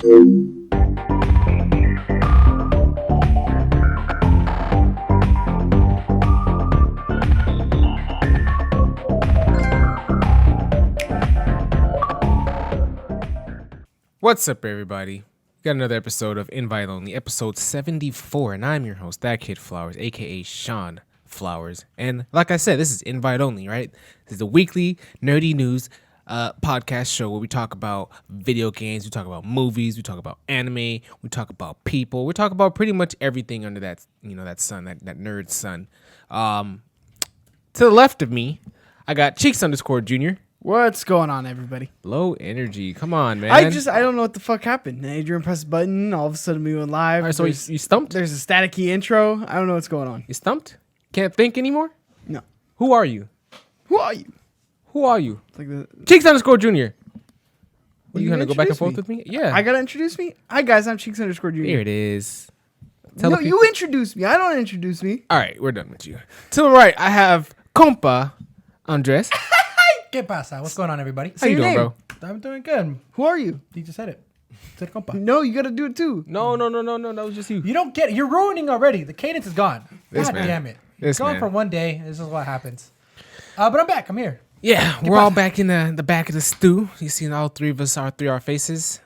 What's up, everybody? Got another episode of Invite Only, episode 74, and I'm your host, That Kid Flowers, aka Shawn Flowers. And like I said, this is Invite Only, right? This is a weekly nerdy news podcast show where we talk about video games, we talk about movies, we talk about anime, we talk about people, we talk about pretty much everything under that, that sun, that nerd sun. To the left of me, I got Cheeks_Junior. What's going on, everybody? Low energy. Come on, man. I don't know what the fuck happened. Adrian pressed a button. All of a sudden, we went live. All right, so you stumped? There's a staticky intro. I don't know what's going on. You stumped? Can't think anymore? No. Who are you? Who are you? Who are you? It's like the Cheeks_Junior. Are you gonna going to go back and forth introduce with me? Yeah. I gotta introduce me. Hi guys, I'm Cheeks_Junior. Here it is. No, you introduce me. I don't introduce me. All right, we're done with you. To the right, I have Compa Andres. ¿Qué pasa? What's going on, everybody? How you doing, name. bro? I'm doing good. Who are you? You just said it. Said compa. No, you gotta do it too. No. That was just you. You don't get it. You're ruining already. The cadence is gone. This God man. damn it. This It's gone man. for one day. This is what happens. But I'm back. I'm here. Yeah, we're all back in the back of the stew. You see all three of us, our faces.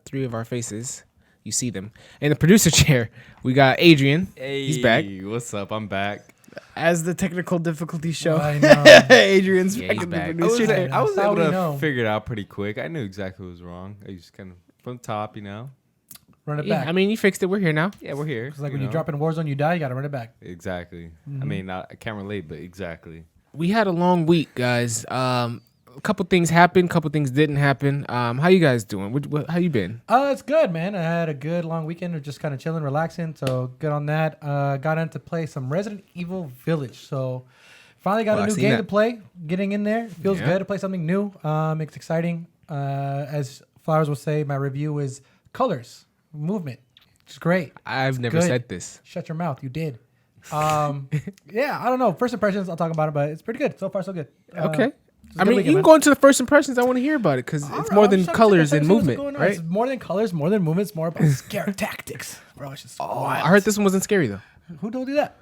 Three of our faces. You see them. In the producer chair, we got Adrian. Hey, He's back. What's up? I'm back. As the technical difficulties show, I know. Adrian's Yeah, back he's in the back. producer Okay. chair. I was That's how able we know. to figure it out pretty quick. I knew exactly what was wrong. I just kind of from the top, Run it Yeah, back. I mean, you fixed it. We're here now. Yeah, we're here. It's like when you drop in Warzone, you die. You got to run it back. Exactly. Mm-hmm. I mean, I can't relate, but exactly. We had a long week, guys. A couple things happened, a couple things didn't happen. How you guys doing? How you been? It's good, man. I had a good long weekend of just kind of chilling, relaxing. So good on that. Got in to play some Resident Evil Village. So finally got Oh, a I new seen game that. to play. Getting in there. Feels Yeah. good to play something new. It's exciting. As Flowers will say, my review is colors, movement. It's great. I've never good. said this. Shut your mouth. You did. Yeah, I don't know. First impressions, I'll talk about it, but it's pretty good. So far, so good. Okay. it's a I good mean, weekend, you can man. go into the first impressions. I want to hear about it because it's more than colors and movement, right? It's more than colors, more than movement. It's more about scare tactics. Bro, it's just wild. I heard this one wasn't scary though. Who told you that?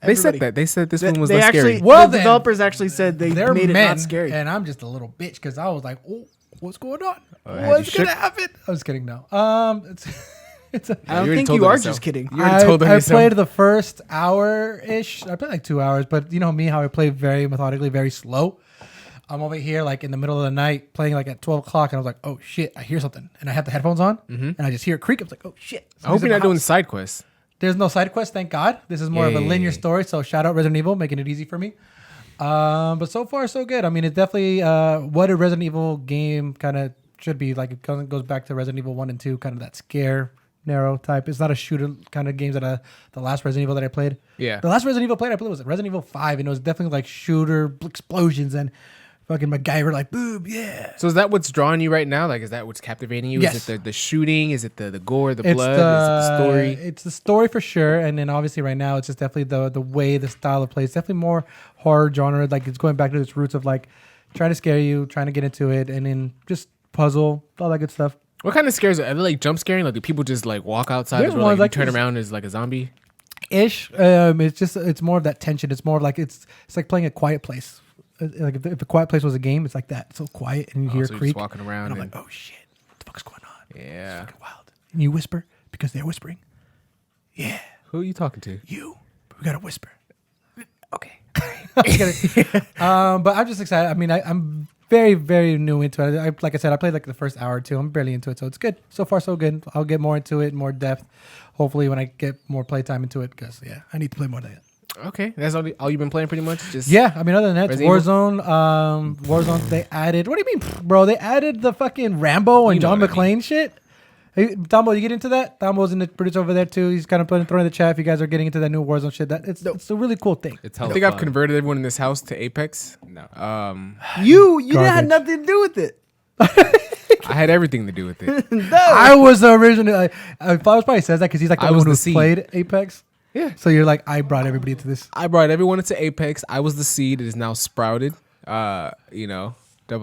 They said Everybody. that. They said this one was They less actually, scary. Well, the then, developers actually said they They're made it men, not scary. and I'm just a little bitch because I was like, "Oh, what's going on? had you What's gonna shook? happen?" I was kidding. No, it's. I You don't already think told you them are yourself. just kidding. You already told them I yourself. played the first hour-ish. I played like 2 hours, but you know me, how I play very methodically, very slow. I'm over here like in the middle of the night playing like at 12 o'clock, and I was like, "Oh shit, I hear something," and I have the headphones on, and I just hear it creak. I was like, "Oh shit!" I hope Somebody's you're in not my doing house. side quests. There's no side quest, thank God. This is more of a linear story, so shout out Resident Evil, making it easy for me. But so far, so good. I mean, it's definitely what a Resident Evil game kind of should be. Like, it goes back to Resident Evil 1 and 2, kind of that scare, narrow type. It's not a shooter kind of games that the last Resident Evil that I played. Yeah. The last Resident Evil I played was Resident Evil 5, and it was definitely like shooter, explosions, and fucking MacGyver, like, boom, yeah. So is that what's drawing you right now? Like, is that what's captivating you? Yes. Is it the shooting? Is it the gore, the It's blood? Is it the story? It's the story for sure, and then obviously right now it's just definitely the way, the style of play. It's definitely more horror genre. Like it's going back to its roots of like trying to scare you, trying to get into it, and then just puzzle, all that good stuff. What kind of scares are they? Like jump scaring? Like do people just like walk outside There's or like, ones you like turn this. around as like a zombie? Ish. It's more of that tension. It's more of like it's like playing A Quiet Place. Like if A Quiet Place was a game, it's like that. It's so quiet, and you hear so you're creak, just walking around and I'm and- like, oh shit, what the fuck's going on? Yeah. Fucking wild. And you whisper because they're whispering. Yeah, Who are you talking to? you. We gotta whisper. Okay. But I'm just excited. I mean, I'm very, very new into it. Like I said, I played like the first hour or two. I'm barely into it, so it's good. So far, so good. I'll get more into it, more depth. Hopefully, when I get more playtime into it, because yeah, I need to play more of that. Okay. That's all you've been playing pretty much? Just Yeah, I mean, other than that, it's Resident Warzone. Warzone. They added. What do you mean, bro? They added the fucking Rambo and You know John what I McClane shit. Hey, Tambo, you get into that? Tambo's in the producer over there too. He's kind of throwing in the chat if you guys are getting into that new Warzone shit. It's a really cool thing. It's I hella think I've fun. converted everyone in this house to Apex. No. You didn't have Garbage. nothing to do with it. I had everything to do with it. I was the original. Flowers probably says that because he's like the I only was one who the seed. played Apex. Yeah. So you're like, I brought everybody into this. I brought everyone into Apex. I was the seed. It is now sprouted. Double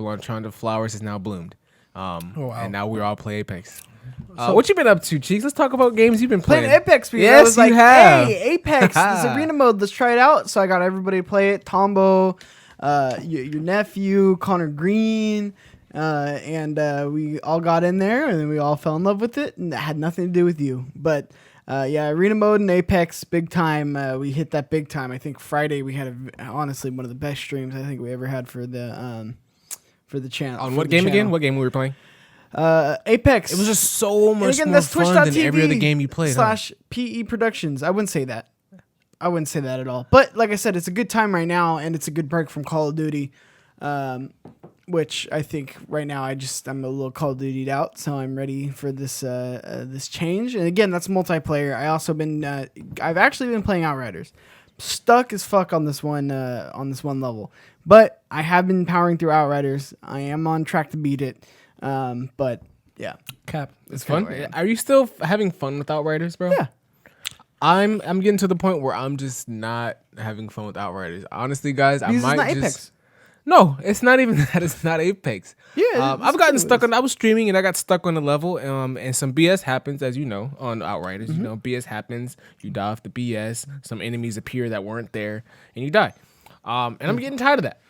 entendre flowers has now bloomed. wow. And now we all play Apex. What you been up to, Cheeks? Let's talk about games you've been playing. Apex. Because Yes, I was you like, have. hey, Apex, this arena mode, let's try it out. So I got everybody to play it. Tambo, your nephew, Connor Green, and we all got in there, and then we all fell in love with it, and that had nothing to do with you. But yeah, arena mode and Apex, big time. We hit that big time. I think Friday we had honestly one of the best streams I think we ever had for the channel. On what game again? What game we were playing? Apex. It was just so much again, more that's fun than every other game you played. /PE Productions. I wouldn't say that. I wouldn't say that at all. But like I said, it's a good time right now, and it's a good break from Call of Duty, which I think right now I'm a little Call of Dutied out, so I'm ready for this this change. And again, that's multiplayer. I've actually been playing Outriders. Stuck as fuck on this one level, but I have been powering through Outriders. I am on track to beat it. But yeah, Cap. It's fun. Are you still having fun with Outriders, bro? Yeah. I'm getting to the point where I'm just not having fun with Outriders. Honestly, guys, I Because might it's not just. Apex. No, it's not even that. It's not Apex. Yeah, I've gotten stuck on. I was streaming and I got stuck on a level. And some BS happens, as you know, on Outriders. You know, BS happens. You die off the BS. Some enemies appear that weren't there, and you die. And I'm getting tired of that.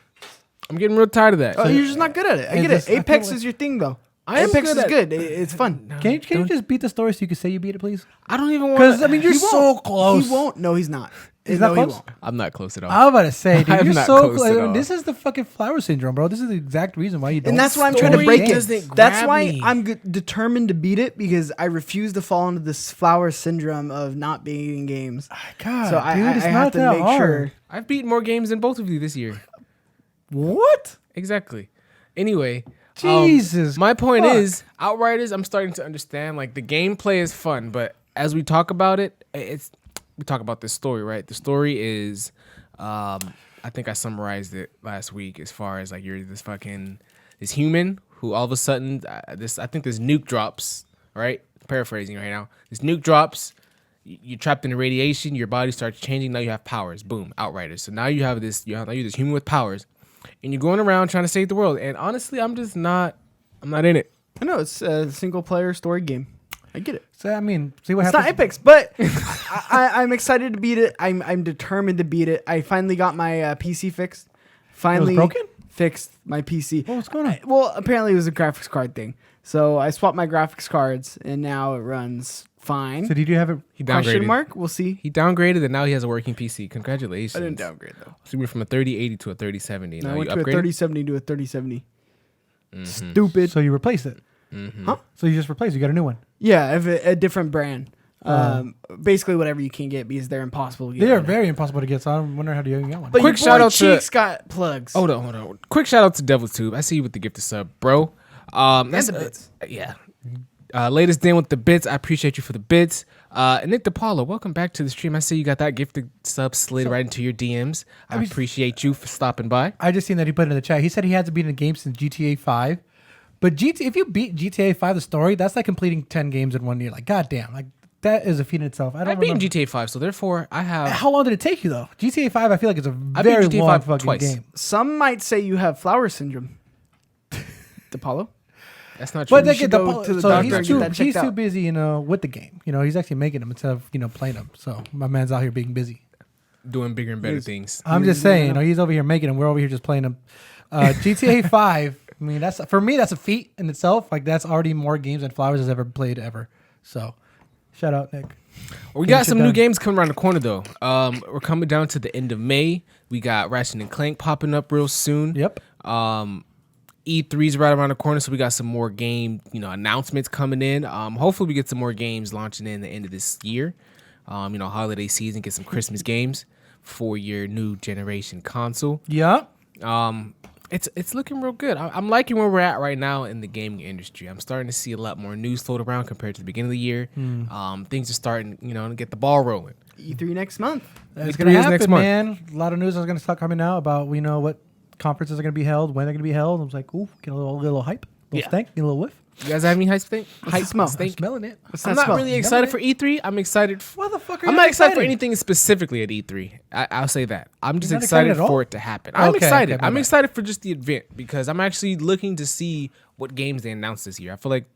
I'm getting real tired of that. Oh, you're just not good at it. I get it. Apex is your thing, though. Apex is good. It's fun. Can you just beat the story so you can say you beat it, please? I don't even want. Because I mean, you're He so won't. close. He won't. No, he's not. He's No, not he close? won't. I'm not close at all. I was about to say, dude, I'm you're not so close at all. This is the fucking flower syndrome, bro. This is the exact reason why you don't. And that's why I'm trying to Story break doesn't it. That's grab why me. I'm determined to beat it, because I refuse to fall into this flower syndrome of not beating games. God, So dude, it's I not have to that make hard. sure. I've beaten more games than both of you this year. What? Exactly. Anyway, Jesus, my point fuck. is, Outriders, I'm starting to understand. Like, the gameplay is fun, but as we talk about it, we talk about this story, right? The story is, I think I summarized it last week as far as like you're this human who all of a sudden I think this nuke drops, right? Paraphrasing right now. This nuke drops. You're trapped in the radiation. Your body starts changing. Now you have powers. Boom, Outriders. So now you're this human with powers, and you're going around trying to save the world. And honestly, I'm not in it. I know it's a single player story game. I get it. So I mean, see what It's happens. not Apex, but I'm excited to beat it. I'm determined to beat it. I finally got my PC fixed. Finally broken? fixed my PC. What's going on? Well, apparently it was a graphics card thing. So I swapped my graphics cards, and now it runs fine. So did you have it? He Question downgraded. mark? We'll see. He downgraded, and now he has a working PC. Congratulations. I didn't downgrade though. So we went from a 3080 to a 3070. No, Now I you went to a upgraded. 3070 to a 3070. Stupid. So you replaced it. Huh? So you just replaced it. You got a new one. Yeah, a different brand. Basically, whatever you can get, because they're impossible to get. They are right now. very impossible to get. So I'm wondering how do you even get one. But Quick your shout boy out to- Cheeks got plugs. Hold on. Quick shout out to DevilTube. I see you with the gifted sub, bro. That's the bits. Yeah. Latest Dan with the bits. I appreciate you for the bits. Nick DePaulo, welcome back to the stream. I see you got that gifted sub slid right into your DMs. I appreciate you for stopping by. I just seen that he put it in the chat. He said he hasn't beaten a game since GTA 5. But if you beat GTA 5, the story, that's like completing 10 games in 1 year. Like, goddamn. Like, that is a feat in itself. I've beaten GTA 5, so therefore I have. How long did it take you, though? GTA 5, I feel like it's a I beat very GTA long 5 fucking twice. game. Some might say you have flower syndrome. DePaulo? That's not true. But should go to the so doctor he's and too, get that checked he's too out. busy, with the game. He's actually making them instead of, playing them. So my man's out here being busy. Doing bigger and better He's- things. I'm just saying, he's over here making them. We're over here just playing them. GTA 5, I mean, for me, that's a feat in itself. Like, that's already more games than Flowers has ever played ever. So, shout out, Nick. We Get got shit some new done. games coming around the corner, though. We're coming down to the end of May. We got Ratchet and Clank popping up real soon. Yep. E3's right around the corner, so we got some more game, announcements coming in. Hopefully, we get some more games launching in the end of this year. Holiday season, get some Christmas games for your new generation console. Yeah. It's looking real good. I'm liking where we're at right now in the gaming industry. I'm starting to see a lot more news float around compared to the beginning of the year. Things are starting, to get the ball rolling. E3 next month. It's E3 going to is happen, next month. man. A lot of news is going to start coming out about, what conferences are going to be held, when they're going to be held. I was like, ooh, get a little hype, a little stank, get a little whiff. You guys have any hype stink? What's the smell? I'm stink? smelling it. What's I'm that not smell? really excited for E3. I'm excited. Why the fuck are you I'm not excited for anything specifically at E3. I'll say that. I'm just You're not excited excited at all? for it to happen. I'm Okay, excited. okay, my I'm bad. excited for just the event because I'm actually looking to see what games they announced this year. I feel like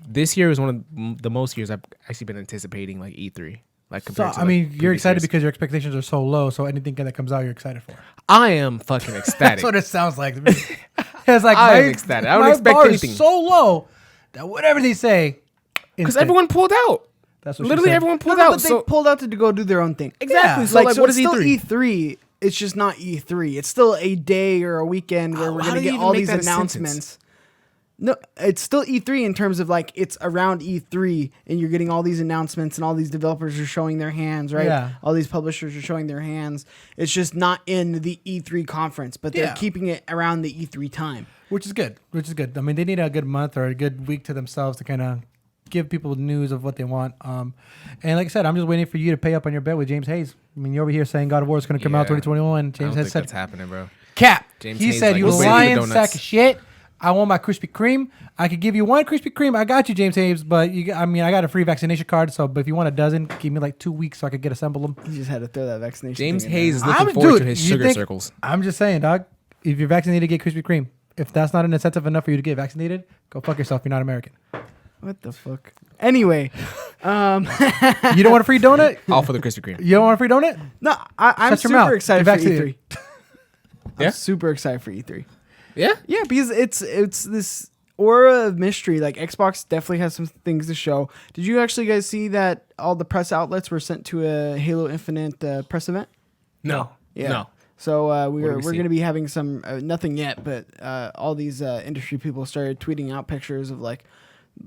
this year is one of the most years I've actually been anticipating like E3. Like So compared to, I mean, like, you're previous excited years. because your expectations are so low. So anything that comes out, you're excited for. I am fucking ecstatic. That's what it sounds like to me. It's like I am my, ecstatic. I don't my expect bar anything. is so low that whatever they say, Because instant. everyone pulled out. That's what she Literally said. everyone pulled No, out. but they So pulled out to go do their own thing. exactly. Yeah. So like, so what it's is still E3? E3. It's just not E3. It's still a day or a weekend where we're How gonna do you get even all make these that a sentence? announcements. No, it's still E3 in terms of like it's around E3 and you're getting all these announcements and all these developers are showing their hands, right? Yeah. All these publishers are showing their hands. It's just not in the E3 conference, but they're Yeah. keeping it around the E3 time. Which is good. I mean, they need a good month or a good week to themselves to kind of give people news of what they want. And like I said, I'm just waiting for you to pay up on your bet with James Hayes. I mean, you're over here saying God of War is going to come out Yeah. 2021. I don't James think Hayes said, that's happening, bro. cap. James He Hayes said, like, you was waiting for lying donuts. sack of shit. I want my Krispy Kreme. I could give you one Krispy Kreme. I got you, James Hayes, but I got a free vaccination card. So, but if you want a dozen, give me like 2 weeks so I could get assemble them. You just had to throw that vaccination. James thing in Hayes there. is looking forward to Dude, his you sugar think- circles. I'm just saying, dog. If you're vaccinated, get Krispy Kreme. If that's not an incentive enough for you to get vaccinated, go fuck yourself. You're not American. What the fuck? Anyway, You don't want a free donut? All for the Krispy Kreme. You don't want a free donut? no, I'm Shut your mouth. super excited Get for vaccinated. E3. Yeah? I'm super excited for E3. Yeah. Yeah, because it's this aura of mystery. Like Xbox definitely has some things to show. Did you actually guys see that all the press outlets were sent to a Halo Infinite press event? No. Yeah. No. So do we're we see? going to be having some nothing yet, but all these industry people started tweeting out pictures of like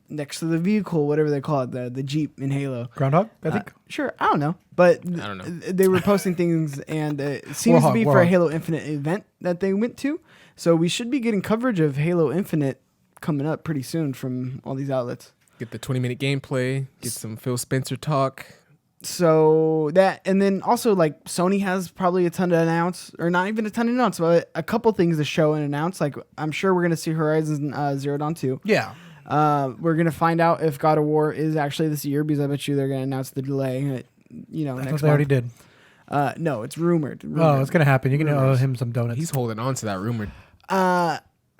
next to the vehicle, whatever they call it, the Jeep in Halo. Groundhog, I think. Sure, I don't know, but I don't know. they were posting things, and it seems to be for a Warhog. Halo Infinite event that they went to. So we should be getting coverage of Halo Infinite coming up pretty soon from all these outlets. Get the 20-minute gameplay. Get some Phil Spencer talk. So that, and then also like Sony has probably a ton to announce, or not even a ton to announce, but a couple things to show and announce. Like I'm sure we're gonna see Horizon Zero Dawn 2. Yeah. We're gonna find out if God of War is actually this year, because I bet you they're gonna announce the delay. That's Next what they already month. did. No, it's rumored. Oh, it's going to happen. You're going to owe Rumors. him some donuts. He's holding on to that rumor.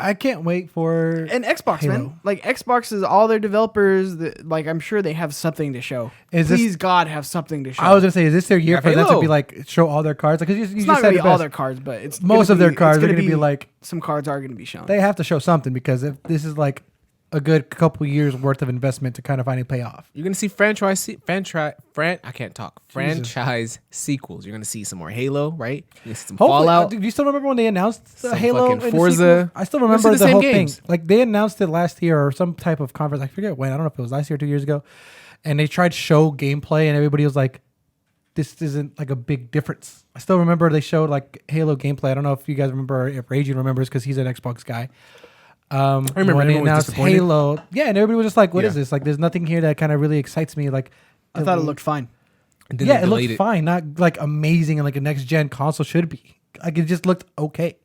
I can't wait for... And Xbox, Halo. man. Like Xbox is all their developers. Like I'm sure they have something to show. Is this- Please God, have something to show. I was going to say, is this their year Yeah, for them to Halo. be like, show all their cards? Because you it's just not said gonna be it all best. their cards, but it's Most gonna of their be- cards it's are going to be like... some cards are gonna be shown. They have to show something, because if this is like a good couple years worth of investment to kind of finally pay off. You're gonna see franchise sequels. You're gonna see some more Halo, right? You're gonna see some Hopefully, Fallout. do you still remember when they announced the Some Halo fucking and the Forza. sequels? I still Those are remember the the same whole games. thing. Like they announced it last year or some type of conference. I forget when. I don't know if it was last year or 2 years ago. And they tried to show gameplay, and everybody was like, "This isn't like a big difference." I still remember they showed like Halo gameplay. I don't know if you guys remember, if Raging remembers, because he's an Xbox guy. I remember when they everyone was announced disappointed. Halo. Yeah, and everybody was just like, "What is Yeah. this? Like, there's nothing here that kind of really excites me." Like, I thought it looked fine. And then yeah, they it looked delayed fine, not like amazing and like a next gen console should be. Like it just looked okay.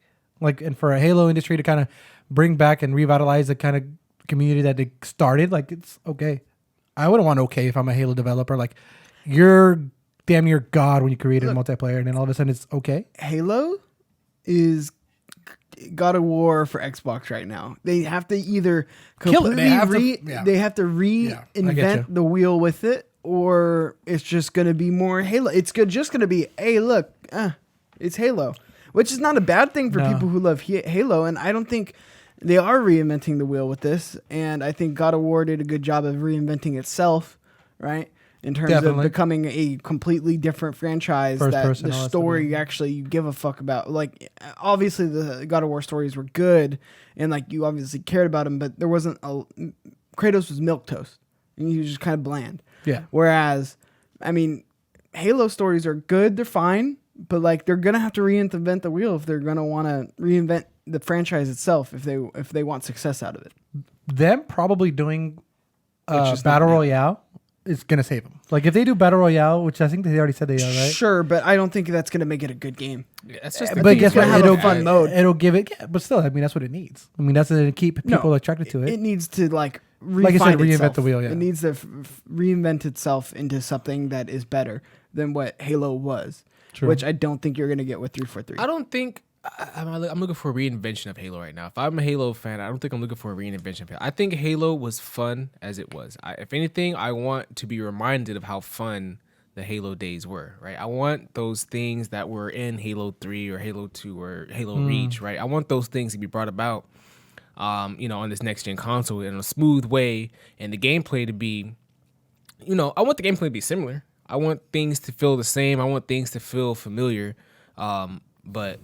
Like, and for a Halo industry to kind of bring back and revitalize the kind of community that they started, like it's okay. I wouldn't want okay if I'm a Halo developer. Like you're damn near God when you created multiplayer, and then all of a sudden it's okay. Halo is God of War for Xbox right now. They have to either Kill it. completely They have to- they have to I get reinvent you. the wheel with it, or it's just going to be more Halo. It's just going to be, hey, look, it's Halo, which is not a bad thing for No. people who love Halo. And I don't think they are reinventing the wheel with this. And I think God of War did a good job of reinventing itself, right? In terms Definitely. of becoming a completely different franchise First that person, the all that stuff, story yeah. actually you give a fuck about. Like, obviously the God of War stories were good, and like you obviously cared about them, but there wasn't Kratos was milquetoast, and he was just kind of bland. Yeah. Whereas, I mean, Halo stories are good, they're fine, but like they're gonna have to reinvent the wheel if they're gonna want to reinvent the franchise itself if they want success out of it. Them probably doing Which is battle not bad. royale is gonna save them. Like if they do battle royale, which I think they already said they are, right? Sure, but I don't think that's gonna make it a good game. Yeah, that's just I the But think guess it's gonna what? have a It'll fun mode. It'll give it. Yeah, but still, I mean, that's what it needs. I mean, that's to keep people attracted to it. It needs to like Like you refine said, reinvent itself. the wheel, yeah. It needs to reinvent itself into something that is better than what Halo was, True. which I don't think you're gonna get with 343. I don't think I'm looking for a reinvention of Halo right now. If I'm a Halo fan, I don't think I'm looking for a reinvention of Halo. I think Halo was fun as it was. If anything, I want to be reminded of how fun the Halo days were, right? I want those things that were in Halo 3 or Halo 2 or Halo Reach, right? I want those things to be brought about, on this next-gen console in a smooth way, and the gameplay to be, I want the gameplay to be similar. I want things to feel the same. I want things to feel familiar, but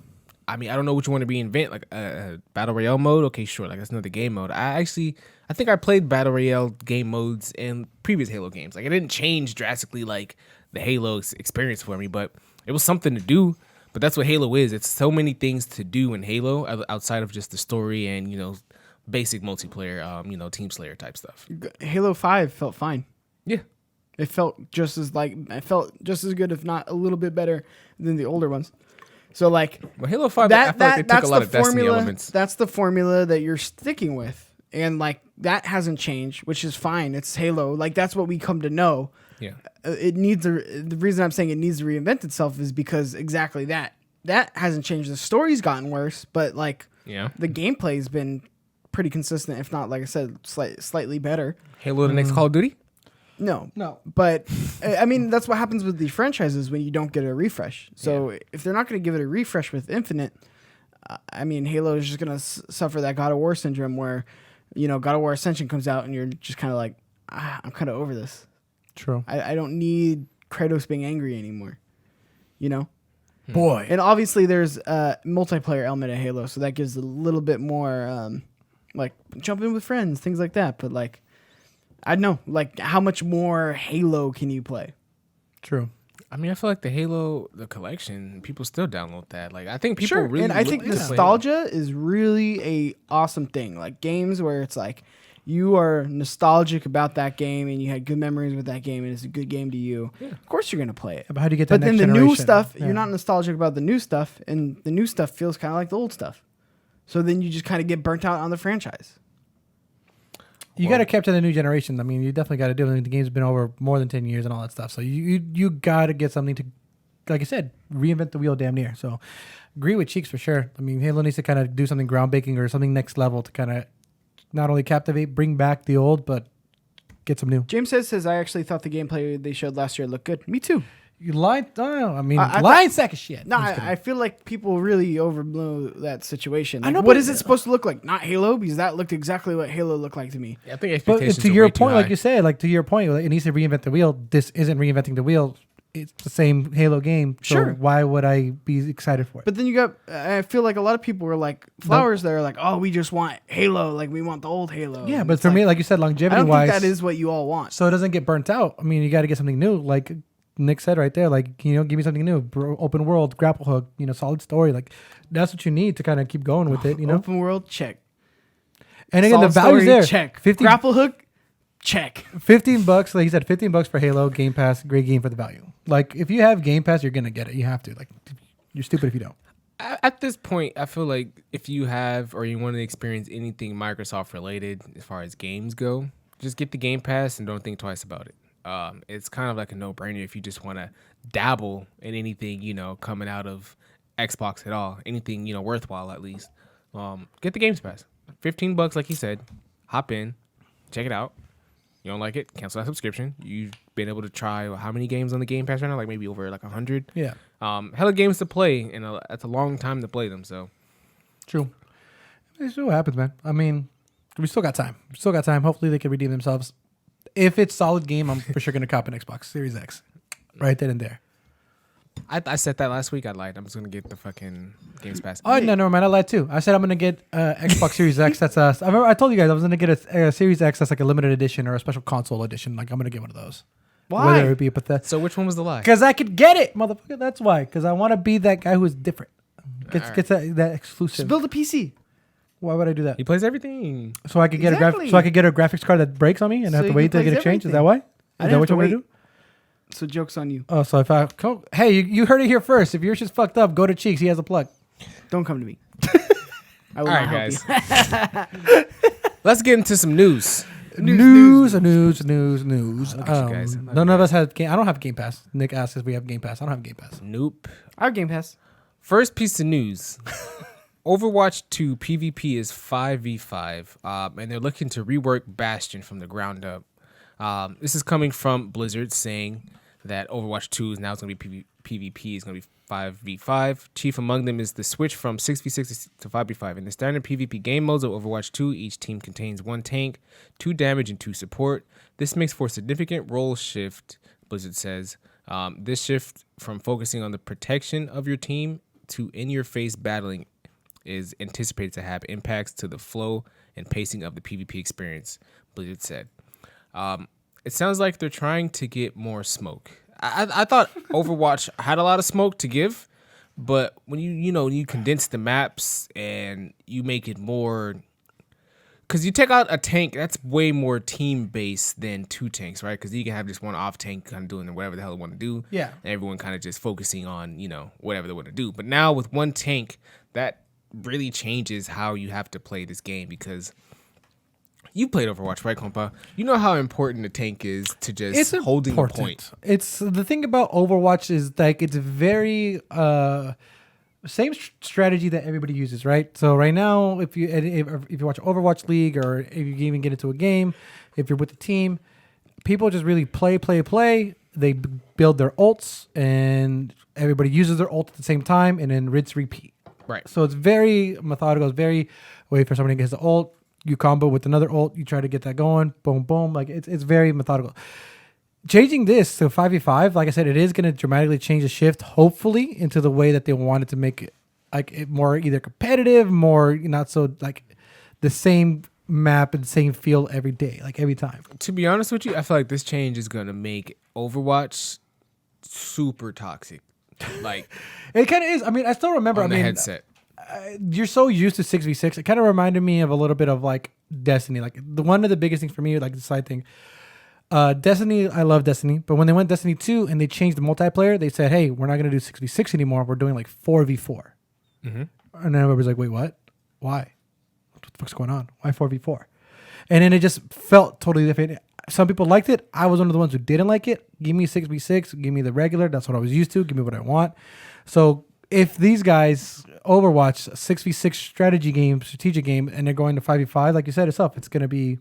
I mean, I don't know what you want to reinvent, like a battle royale mode. Okay, sure, like that's another game mode. I think I played battle royale game modes in previous Halo games. Like it didn't change drastically, like the Halo experience for me, but it was something to do. But that's what Halo is. It's so many things to do in Halo outside of just the story and basic multiplayer, Team Slayer type stuff. Halo 5 felt fine. Yeah. It felt just as good, if not a little bit better than the older ones. So like, well, Halo 5, I feel like they took a lot of Destiny elements. That's the formula that you're sticking with, and like that hasn't changed, which is fine. It's Halo, like that's what we come to know. Yeah, the reason I'm saying it needs to reinvent itself is because exactly that hasn't changed. The story's gotten worse, but like the gameplay's been pretty consistent, if not, like I said, slightly better. Halo, the next Call of Duty. No. But, I mean, that's what happens with the franchises when you don't get a refresh. So, if they're not going to give it a refresh with Infinite, I mean, Halo is just going to suffer that God of War syndrome where, God of War Ascension comes out and you're just kind of like, I'm kind of over this. True. I don't need Kratos being angry anymore, Boy. And obviously, there's a multiplayer element of Halo, so that gives a little bit more, like, jump in with friends, things like that. But, like, I don't know, like, how much more Halo can you play? True. I mean, I feel like the collection, people still download that. Like, I think people really. And I think nostalgia is really a awesome thing. Like games where it's like you are nostalgic about that game and you had good memories with that game and it's a good game to you. Yeah. Of course, you're gonna play it. But how do you get that? But then the new stuff, you're not nostalgic about the new stuff, and the new stuff feels kind of like the old stuff. So then you just kind of get burnt out on the franchise. You got to capture the new generation. I mean, you definitely got to do it. The game's been over more than 10 years and all that stuff. So you got to get something to, like I said, reinvent the wheel damn near. So agree with Cheeks for sure. I mean, Halo needs to kind of do something groundbreaking or something next level to kind of not only captivate, bring back the old, but get some new. James says, I actually thought the gameplay they showed last year looked good. Me too. You lied? I mean, lying sack of shit. No, I feel like people really overblow that situation. Like, I know, what is it supposed to look like? Not Halo, because that looked exactly what Halo looked like to me. Yeah, I think but expectations to your point, high. like you said, it needs to reinvent the wheel. This isn't reinventing the wheel. It's the same Halo game. So sure. Why would I be excited for it? But then you got, I feel like a lot of people were like, Flowers, they're like, oh, we just want Halo. Like, we want the old Halo. Yeah, but for me, like you said, longevity-wise. I don't think that is what you all want. So it doesn't get burnt out. I mean, you got to get something new. Like Nick said right there, like, give me something new. Open world, grapple hook, solid story. Like, that's what you need to kind of keep going with it, Open world, check. And again, solid the value's story, there. Check. Grapple hook, check. $15, like you said, $15 for Halo, Game Pass, great game for the value. Like, if you have Game Pass, you're going to get it. You have to. Like, you're stupid if you don't. At this point, I feel like if you have or you want to experience anything Microsoft related as far as games go, just get the Game Pass and don't think twice about it. It's kind of like a no-brainer if you just want to dabble in anything, coming out of Xbox at all, anything, worthwhile at least. Get the Games Pass. $15, like he said. Hop in, check it out. You don't like it, cancel that subscription. You've been able to try how many games on the Game Pass right now? Like maybe over 100. Yeah. Hella games to play, and that's a long time to play them. So true. It's what happens, man. I mean, we still got time. Hopefully, they can redeem themselves. If it's solid game, I'm for sure gonna cop an Xbox Series X, right then and there. I said that last week. I lied. I'm just gonna get the fucking Games Pass. Oh no, man, I lied too. I said I'm gonna get Xbox Series X. That's I told you guys I was gonna get a Series X that's like a limited edition or a special console edition. Like I'm gonna get one of those. Why? Whether it be Bethesda. So which one was the lie? Because I could get it, motherfucker. That's why. Because I want to be that guy who is different. Gets that exclusive. Just build a PC. Why would I do that? He plays everything. So I could get Exactly. a graphics card that breaks on me and So have to you wait can till I get play it changed. Is everything. that why? Is I that didn't what you have want to to do? So joke's on you. Oh, so if hey, you heard it here first. If yours is fucked up, go to Cheeks. He has a plug. Don't come to me. I will All not right, help guys. you. Let's get into some news. News. Look at you guys. None of us have game. I don't have Game Pass. Nick asked if we have Game Pass. I don't have Game Pass. Nope. Our Game Pass. First piece of news. Overwatch 2 PvP is 5v5, and they're looking to rework Bastion from the ground up. This is coming from Blizzard saying that Overwatch 2 is now going to be PvP is going to be 5v5. Chief among them is the switch from 6v6 to 5v5. In the standard PvP game modes of Overwatch 2, each team contains 1 tank, 2 damage, and 2 support. This makes for a significant role shift, Blizzard says. This shift from focusing on the protection of your team to in-your-face battling is anticipated to have impacts to the flow and pacing of the PvP experience, Blizzard said. It sounds like they're trying to get more smoke. I thought Overwatch had a lot of smoke to give, but when you condense the maps and you make it more, because you take out a tank, that's way more team based than 2 tanks, right? Because you can have just one off tank kind of doing whatever the hell they want to do. Yeah. And everyone kind of just focusing on whatever they want to do. But now with 1 tank, that really changes how you have to play this game, because you played Overwatch, right, compa? You know how important a tank is to just holding a point. It's the thing about Overwatch is like it's very same strategy that everybody uses, right? So right now, if you watch Overwatch League, or if you even get into a game, if you're with the team, people just really play. They build their ults, and everybody uses their ult at the same time, and then rinse repeat. Right. So it's very methodical. It's very wait for somebody to get the ult. You combo with another ult. You try to get that going. Boom, boom. Like it's very methodical. Changing this to 5v5, like I said, it is going to dramatically change the shift, hopefully, into the way that they wanted to make it, like it more either competitive, more not so like the same map and same feel every day, like every time. To be honest with you, I feel like this change is going to make Overwatch super toxic. Like it kind of is. I mean, I still remember. on the headset. You're so used to 6v6. It kind of reminded me of a little bit of like Destiny. Like one of the biggest things for me, like the side thing. Destiny, I love Destiny, but when they went Destiny 2 and they changed the multiplayer, they said, "Hey, we're not going to do 6v6 anymore. We're doing like 4v4." Mm-hmm. And then everybody's like, "Wait, what? Why? What the fuck's going on? Why 4v4?" And then it just felt totally different. Some people liked it. I was one of the ones who didn't like it. Give me 6v6. Give me the regular. That's what I was used to. Give me what I want. So if these guys Overwatch 6v6 strategic game, and they're going to 5v5, like you said yourself, it's going to be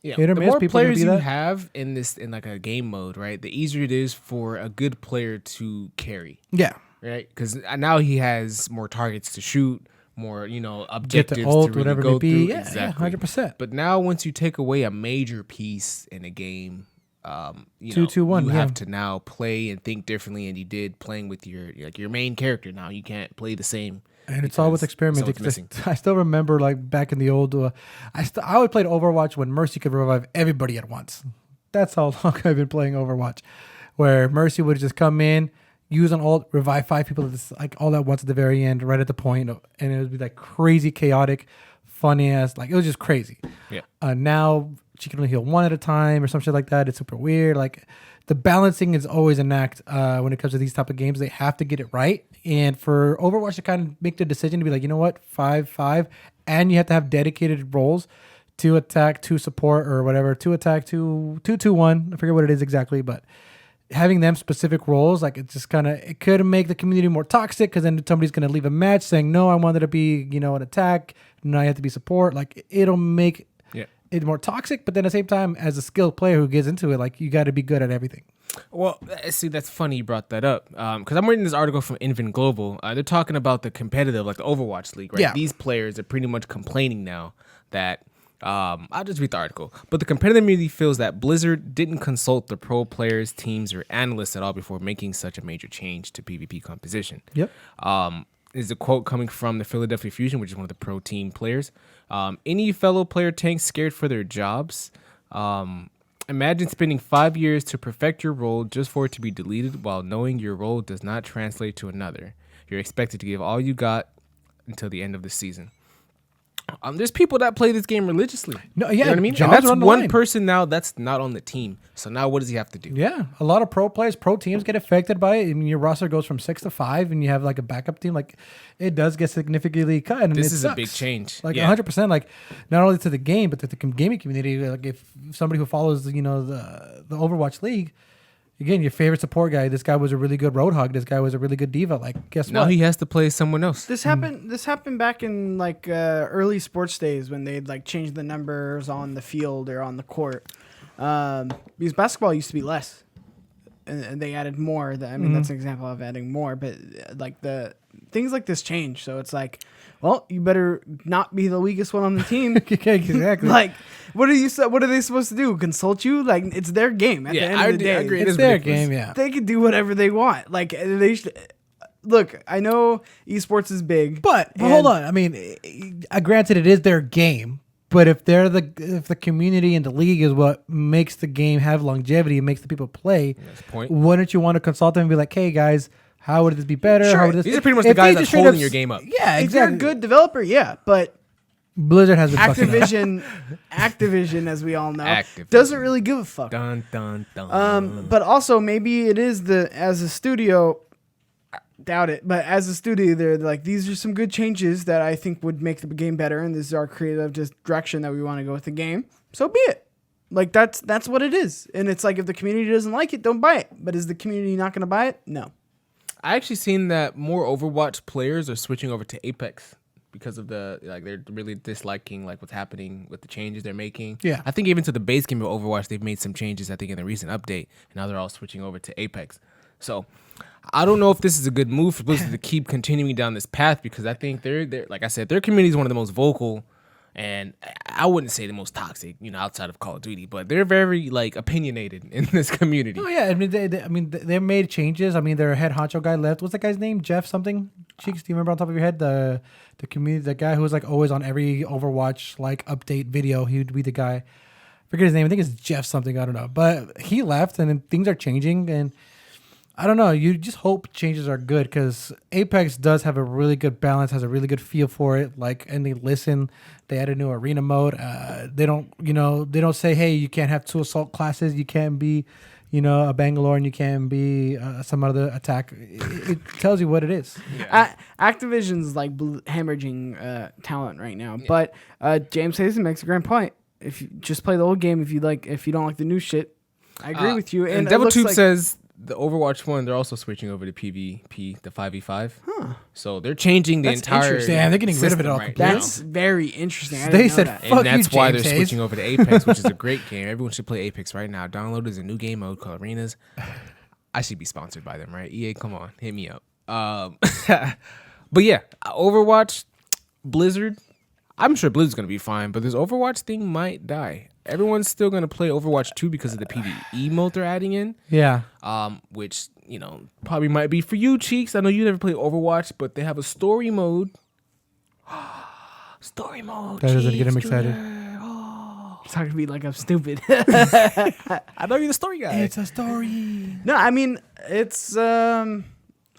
hit or the miss. more People players you that. have in like a game mode, right, the easier it is for a good player to carry. Yeah. Right? Because now he has more targets to shoot, more, objectives ult, to really whatever it go may be. through. Yeah, exactly. 100%. But now once you take away a major piece in a game, 2-2-1, you have to now play and think differently, and you did playing with your main character. Now you can't play the same. And it's all with experimenting. Missing. I still remember, like back in the old, I would play Overwatch when Mercy could revive everybody at once. That's how long I've been playing Overwatch, where Mercy would just come in, use an ult, revive 5 people like all at once at the very end, right at the point, and it would be like crazy, chaotic, funny ass. Like it was just crazy. Yeah. Now she can only heal 1 at a time or some shit like that. It's super weird. Like the balancing is always an act when it comes to these type of games. They have to get it right. And for Overwatch to kind of make the decision to be like, you know what, 5-5, and you have to have dedicated roles to attack, to support, or whatever, to attack, to 2-2-1. I forget what it is exactly, but having them specific roles, like it just kind of, it could make the community more toxic, because then somebody's going to leave a match saying, no, I wanted to be, an attack. No, I have to be support. Like it'll make it more toxic, but then at the same time, as a skilled player who gets into it, like you got to be good at everything. Well, see, that's funny you brought that up, because I'm reading this article from Invin Global. They're talking about the competitive, like the Overwatch League, right? Yeah. These players are pretty much complaining now that, I'll just read the article, but the competitive community feels that Blizzard didn't consult the pro players, teams, or analysts at all before making such a major change to PvP composition. Yep. Is a quote coming from the Philadelphia Fusion, which is one of the pro team players. Any fellow player tanks scared for their jobs? Imagine spending 5 years to perfect your role just for it to be deleted while knowing your role does not translate to another. You're expected to give all you got until the end of the season. There's people that play this game religiously. No, yeah, you know what I mean? And jobs that's are on the one line. person now that's not on the team. So now what does he have to do? Yeah, a lot of pro players, pro teams get affected by it. I mean, your roster goes from 6 to 5, and you have like a backup team. Like, it does get significantly cut. And This it is sucks. a big change. Like Yeah. 100%. Like, not only to the game, but to the gaming community. Like, if somebody who follows, the Overwatch League, Again, your favorite support guy. This guy was a really good roadhog. This guy was a really good diva. Like, guess Now what? he has to play someone else. This happened back in like early sports days when they'd like change the numbers on the field or on the court. Because basketball used to be less, and they added more. That's an example of adding more. But like the things like this change, so it's like, well, you better not be the weakest one on the team. Exactly. Like, what are they supposed to do? Consult you? Like, it's their game. At the end of the day, I agree. It's their game, yeah. They can do whatever they want. Like, they should. Look, I know esports is big, But hold on. I mean, granted, it is their game. But if the community and the league is what makes the game have longevity, makes the people play, That's the point. wouldn't you want to consult them and be like, hey guys, how would this be better? Sure. How would this These are pretty much If the guys they that's just straight holding up your game up. Yeah, if exactly. you're a good developer, yeah, but Blizzard has been fucking up. Activision, as we all know, Activision. doesn't really give a fuck. Dun dun dun. But also maybe it is as a studio, I doubt it, but as a studio, they're like, these are some good changes that I think would make the game better, and this is our creative direction that we want to go with the game. So be it. Like that's what it is, and it's like if the community doesn't like it, don't buy it. But is the community not going to buy it? No. I actually seen that more Overwatch players are switching over to Apex because of they're really disliking like what's happening with the changes they're making. Yeah. I think even to the base game of Overwatch, they've made some changes. I think in the recent update, and now they're all switching over to Apex. So I don't know if this is a good move for Blizzard to keep continuing down this path because I think they're like I said, their community is one of the most vocal. And I wouldn't say the most toxic, outside of Call of Duty, but they're very like opinionated in this community. Oh yeah, I mean they made changes. I mean their head honcho guy left. What's that guy's name? Jeff something? Cheeks, do you remember on top of your head the community, the guy who was like always on every Overwatch like update video? He would be the guy. Forget his name. I think it's Jeff something. I don't know. But he left, and then things are changing, and I don't know. You just hope changes are good because Apex does have a really good balance, has a really good feel for it. Like, and they listen. They add a new arena mode. They don't say, hey, you can't have 2 assault classes. You can't be, a Bangalore, and you can't be some other attack. It tells you what it is. Yeah. Activision's like hemorrhaging talent right now. Yeah. But James Hazen makes a great point. If you just play the old game, if you don't like the new shit, I agree with you. And DevilTube says the Overwatch 1, they're also switching over to PvP, the 5v5. Huh. So they're changing the entire Yeah, they're getting rid of it all. Right that's very interesting. I They didn't know said, that. fuck and that's you, why James they're Hayes. switching over to Apex, which is a great game. Everyone should play Apex right now. Download there's a new game mode called Arenas. I should be sponsored by them, right? EA, come on, hit me up. But yeah, Overwatch, Blizzard. I'm sure Blizzard's gonna be fine, but this Overwatch thing might die. Everyone's still gonna play Overwatch 2 because of the PvE mode they're adding in. Yeah. Which probably might be for you, Cheeks. I know you never played Overwatch, but they have a story mode. Story mode. That doesn't get him excited. It's talking to me like I'm stupid. I know you're the story guy. It's a story. No, I mean it's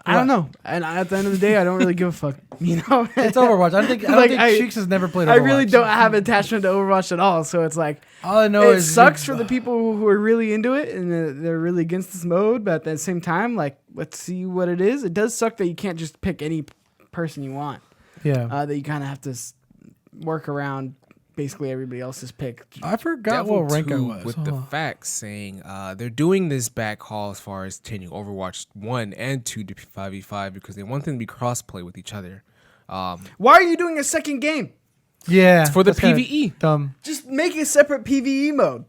I don't know. And at the end of the day, I don't really give a fuck. It's Overwatch. I don't think Cheeks has never played Overwatch. I really don't have attachment to Overwatch at all. So it's like all I know it is sucks for the people who are really into it and they're really against this mode. But at the same time, like let's see what it is. It does suck that you can't just pick any person you want. Yeah. That you kind of have to work around basically everybody else's pick. I forgot what rank I was. With the facts saying they're doing this backhaul as far as changing Overwatch 1 and 2 to 5v5 because they want them to be cross-play with each other. Why are you doing a second game? Yeah. It's for the that's kinda PvE. Dumb. Just make a separate PvE mode.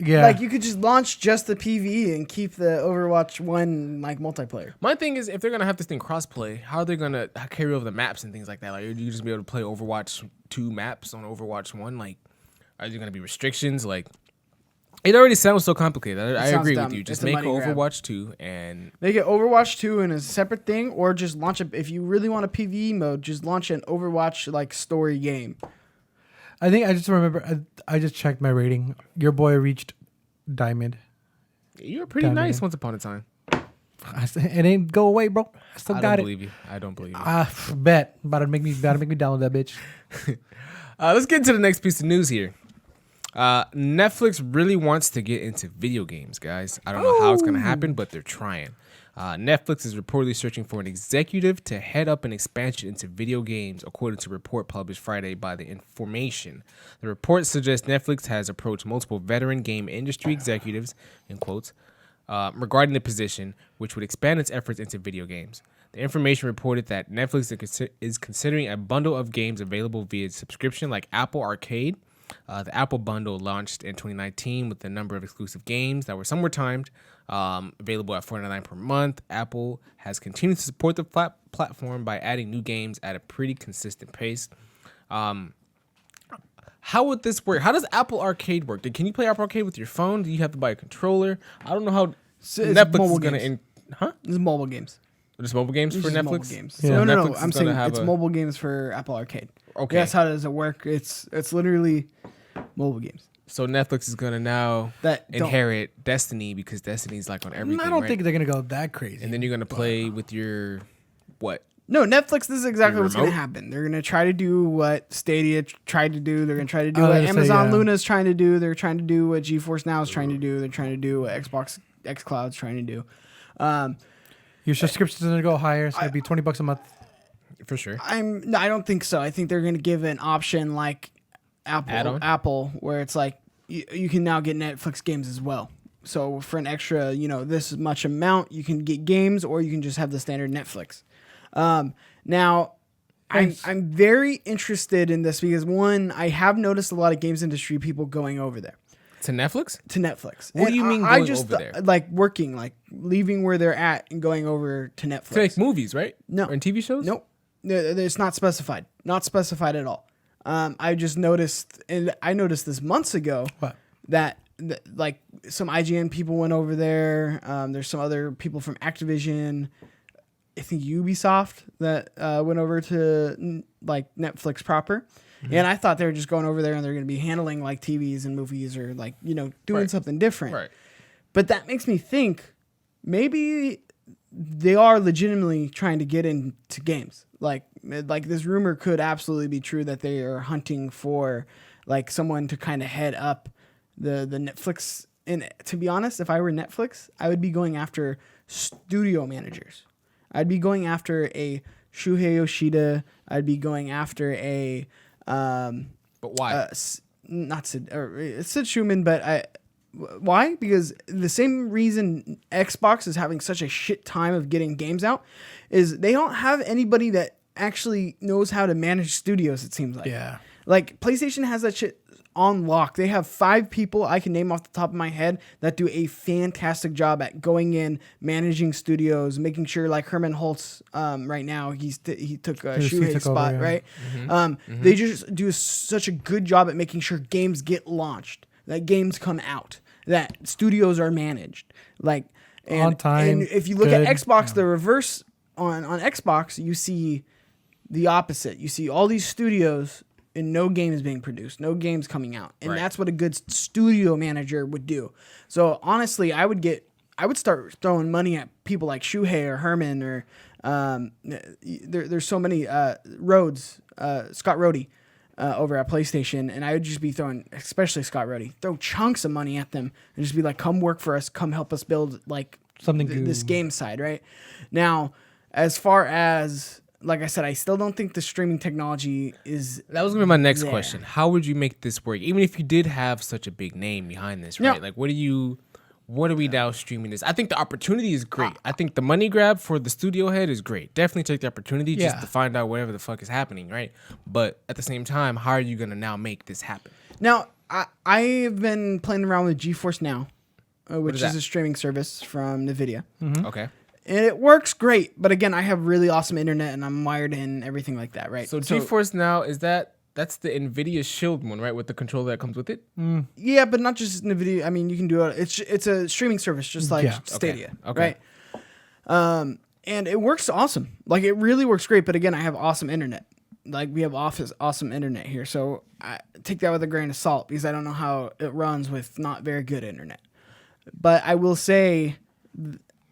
Yeah. Like you could just launch just the PvE and keep the Overwatch 1 like multiplayer. My thing is, if they're gonna have this thing cross-play, how are they gonna carry over the maps and things like that? Like, are you just be able to play Overwatch 2 maps on Overwatch 1? Like, are there gonna be restrictions? Like, it already sounds so complicated. I agree dumb. with you. Just It's a make money grab. Overwatch 2 and Make it Overwatch 2 in a separate thing, or just launch it. If you really want a PvE mode, just launch an Overwatch like story game. I think I just remember. I just checked my rating. Your boy reached Diamond. you were pretty Damn, nice man. once upon a time. It ain't go away, bro. I still I got don't it. believe you. I don't believe you. Bet. About to make me download that bitch. Let's get into the next piece of news here. Netflix really wants to get into video games, guys. I don't know how it's going to happen, but they're trying. Netflix is reportedly searching for an executive to head up an expansion into video games, according to a report published Friday by The Information. The report suggests Netflix has approached multiple veteran game industry executives, in quotes, regarding the position, which would expand its efforts into video games. The information reported that Netflix is considering a bundle of games available via subscription like Apple Arcade. The Apple bundle launched in 2019 with a number of exclusive games that were somewhere timed, available at $4.99 per month. Apple has continued to support the platform by adding new games at a pretty consistent pace. How would this work? How does Apple Arcade work? Can you play Apple Arcade with your phone? Do you have to buy a controller? I don't know how Netflix is going to... It's mobile games. Just mobile games for Netflix? Mobile games. Yeah. No. I'm saying it's mobile games for Apple Arcade. Okay. That's how does it work. It's literally mobile games. So Netflix is going to now inherit Destiny because Destiny's like on everything, I don't think they're going to go that crazy. And then you're going to play with your... What? No, Netflix, this is exactly what's going to happen. They're going to try to do what Stadia tried to do. They're going to try to do what Amazon Luna is trying to do. They're trying to do what GeForce Now is trying to do. They're trying to do what Xbox xCloud is trying to do. Your subscription's going to go higher. It's going to be $20 a month. For sure. No, I don't think so. I think they're going to give an option like Apple, where it's like you can now get Netflix games as well. So for an extra, this much amount, you can get games, or you can just have the standard Netflix. Now, I'm very interested in this because one, I have noticed a lot of games industry people going over there. To Netflix? To Netflix. What do you mean going over there? Like working, like leaving where they're at and going over to Netflix. To like movies, right? No. Or in TV shows? Nope. It's not specified. Not specified at all. I just noticed, and I noticed this months ago, that like some IGN people went over there. There's some other people from Activision, I think Ubisoft, that went over to like Netflix proper. Mm-hmm. And I thought they were just going over there and they're going to be handling like TVs and movies or like, doing something different. Right. But that makes me think maybe they are legitimately trying to get into games. Like this rumor could absolutely be true that they are hunting for like someone to kind of head up the Netflix. And to be honest, if I were Netflix, I would be going after studio managers. I'd be going after a Shuhei Yoshida. I'd be going after a but why? Not Sid, or Sid Schumann, but why? Because the same reason Xbox is having such a shit time of getting games out is they don't have anybody that actually knows how to manage studios, it seems like. Yeah. Like PlayStation has that shit on lock. They have 5 people I can name off the top of my head that do a fantastic job at going in, managing studios, making sure like Herman Holtz right now he took Shuhei's spot, over, right? Mm-hmm. They just do such a good job at making sure games get launched, that games come out, that studios are managed, like on time. And if you look at Xbox, the reverse on Xbox, you see the opposite. You see all these studios and no games being produced, no games coming out. And that's what a good studio manager would do. So honestly, I would start throwing money at people like Shuhei or Herman or there's so many Rhodes, Scott Rhodey over at PlayStation, and I would just be throwing, especially Scott Rhodey, throw chunks of money at them and just be like, come work for us, come help us build like something this game side, right? Now, as far as like I said, I still don't think the streaming technology is. That was gonna be my next question. How would you make this work? Even if you did have such a big name behind this, right? Like, what are we now streaming this? I think the opportunity is great. I think the money grab for the studio head is great. Definitely take the opportunity just to find out whatever the fuck is happening, right? But at the same time, how are you gonna now make this happen? Now, I've been playing around with GeForce Now, which is a streaming service from NVIDIA. Mm-hmm. Okay. And it works great, but again, I have really awesome internet and I'm wired in, everything like that, right? So GeForce Now, that's the NVIDIA Shield one, right? With the controller that comes with it? Mm. Yeah, but not just NVIDIA. I mean, you can do it. It's a streaming service, just like Stadia, okay. Right? And it works awesome. Like, it really works great, but again, I have awesome internet. Like, we have awesome internet here, so I take that with a grain of salt because I don't know how it runs with not very good internet. But I will say...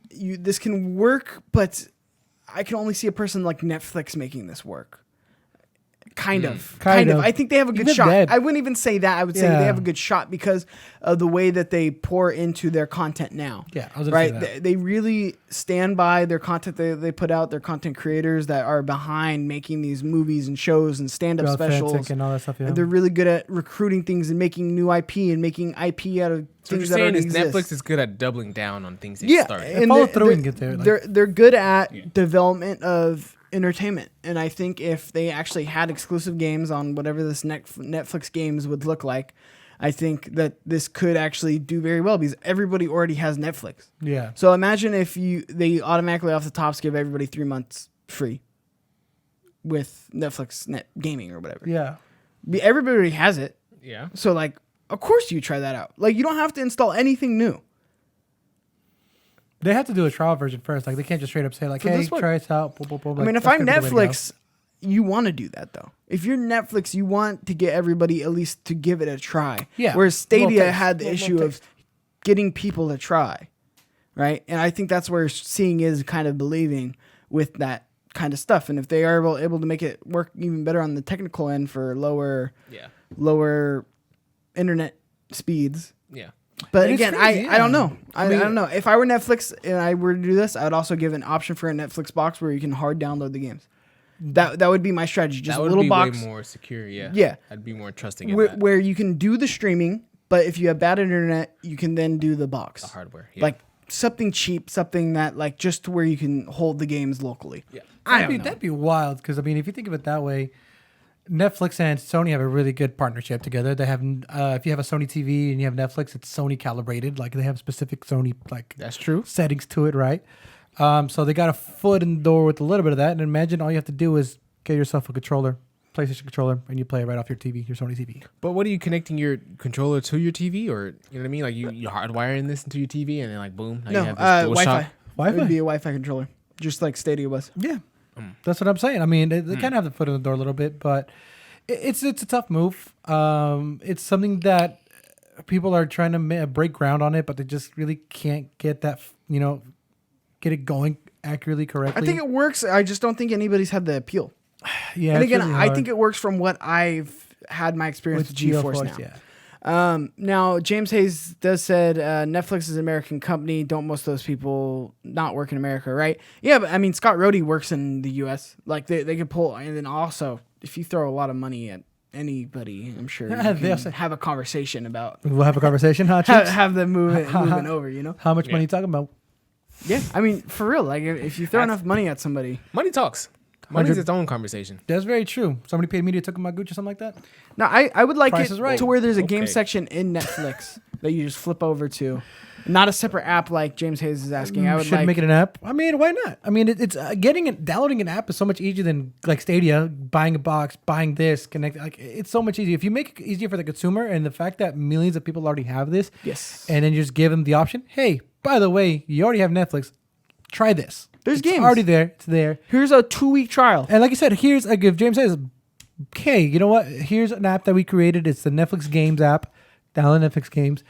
this can work, but I can only see a person like Netflix making this work. Kind of. Kind of. I think they have a good Even shot. dead. I wouldn't even say that. I would say Yeah. they have a good shot because of the way that they pour into their content now. Yeah, I was gonna say right. that. They really stand by their content they put out. Their content creators that are behind making these movies and shows and stand-up Authentic specials. and all that stuff. Yeah. And they're really good at recruiting things and making new IP and making IP out of So what you're things that saying already is exist. Netflix is good at doubling down on things they Yeah, started. and follow they're- through and they're- get there, like- They're good at development of entertainment, and I think if they actually had exclusive games on whatever this Netflix games would look like, I think that this could actually do very well because everybody already has Netflix. Yeah. So imagine if they automatically off the tops give everybody 3 months free with Netflix Net Gaming or whatever. Yeah. Everybody already has it, Yeah. so like of course you try that out. Like you don't have to install anything new. They have to do a trial version first. Like they can't just straight up say like, For "Hey, this one. try it out." Boom, boom, boom. I mean, if I'm Netflix, you want to do that though. If you're Netflix, you want to get everybody at least to give it a try. Yeah. Whereas Stadia Little taste. had the Little issue of taste. getting people to try, right? And I think that's where seeing is kind of believing with that kind of stuff. And if they are able to make it work even better on the technical end for lower internet speeds. Yeah. But And it's again, crazy, I don't yeah. know. I don't know. If I were Netflix and I were to do this, I would also give an option for a Netflix box where you can hard download the games. That would be my strategy. Just That a would little be box way more secure. Yeah. Yeah. I'd be more trusting in where, that. where you can do the streaming, but if you have bad internet, you can then do the box. The hardware. Yeah. Like something cheap, something that like just to where you can hold the games locally. Yeah. I don't know. That'd be wild because I mean, if you think of it that way, Netflix and Sony have a really good partnership together. They have, if you have a Sony TV and you have Netflix, it's Sony calibrated. Like they have specific Sony like That's true. settings to it, right? So they got a foot in the door with a little bit of that. And imagine all you have to do is get yourself a controller, PlayStation controller, and you play it right off your TV, your Sony TV. But what are you connecting your controller to your TV, or you know what I mean? Like you hardwiring this into your TV, and then like boom, now No, you have this Wi-Fi. DualShock. It Wi-Fi? would be a Wi-Fi controller, just like Stadia was. Yeah, that's what I'm saying. I mean, they kind of have the foot in the door a little bit, but it's a tough move. It's something that people are trying to break ground on it, but they just really can't get that, get it going accurately, correctly. I think it works. I just don't think anybody's had the appeal. yeah. And it's again, really I hard. think it works from what I've had my experience with GeForce now. Yeah. Now, James Hayes does said Netflix is an American company. Don't most of those people not work in America, right? Yeah, but I mean, Scott Rhodey works in the U.S. Like they could pull, and then also if you throw a lot of money at anybody, I'm sure Yeah, you they'll can say- have a conversation about We'll have a conversation, huh, Chips? have them moving over. You know? How much money you talking about? Yeah, I mean, for real. Like if you throw enough money at somebody, Money talks. Money's 100 its own conversation. That's very true. Somebody paid me to took my Gucci or something like that. now I would like Price it is Right. to where there's a game Okay. section in Netflix that you just flip over to, not a separate app like James Hayes is asking. I would Should like make it an app. I mean, why not? I mean, it's downloading an app is so much easier than like Stadia, buying a box, buying this, connect. Like it's so much easier. If you make it easier for the consumer, and the fact that millions of people already have this, yes. and then you just give them the option. Hey, by the way, you already have Netflix. Try this. There's It's games already there. It's there. Here's a 2-week trial. And like I said, here's like if James says, okay, you know what? Here's an app that we created. It's the Netflix Games app. Download Netflix Games.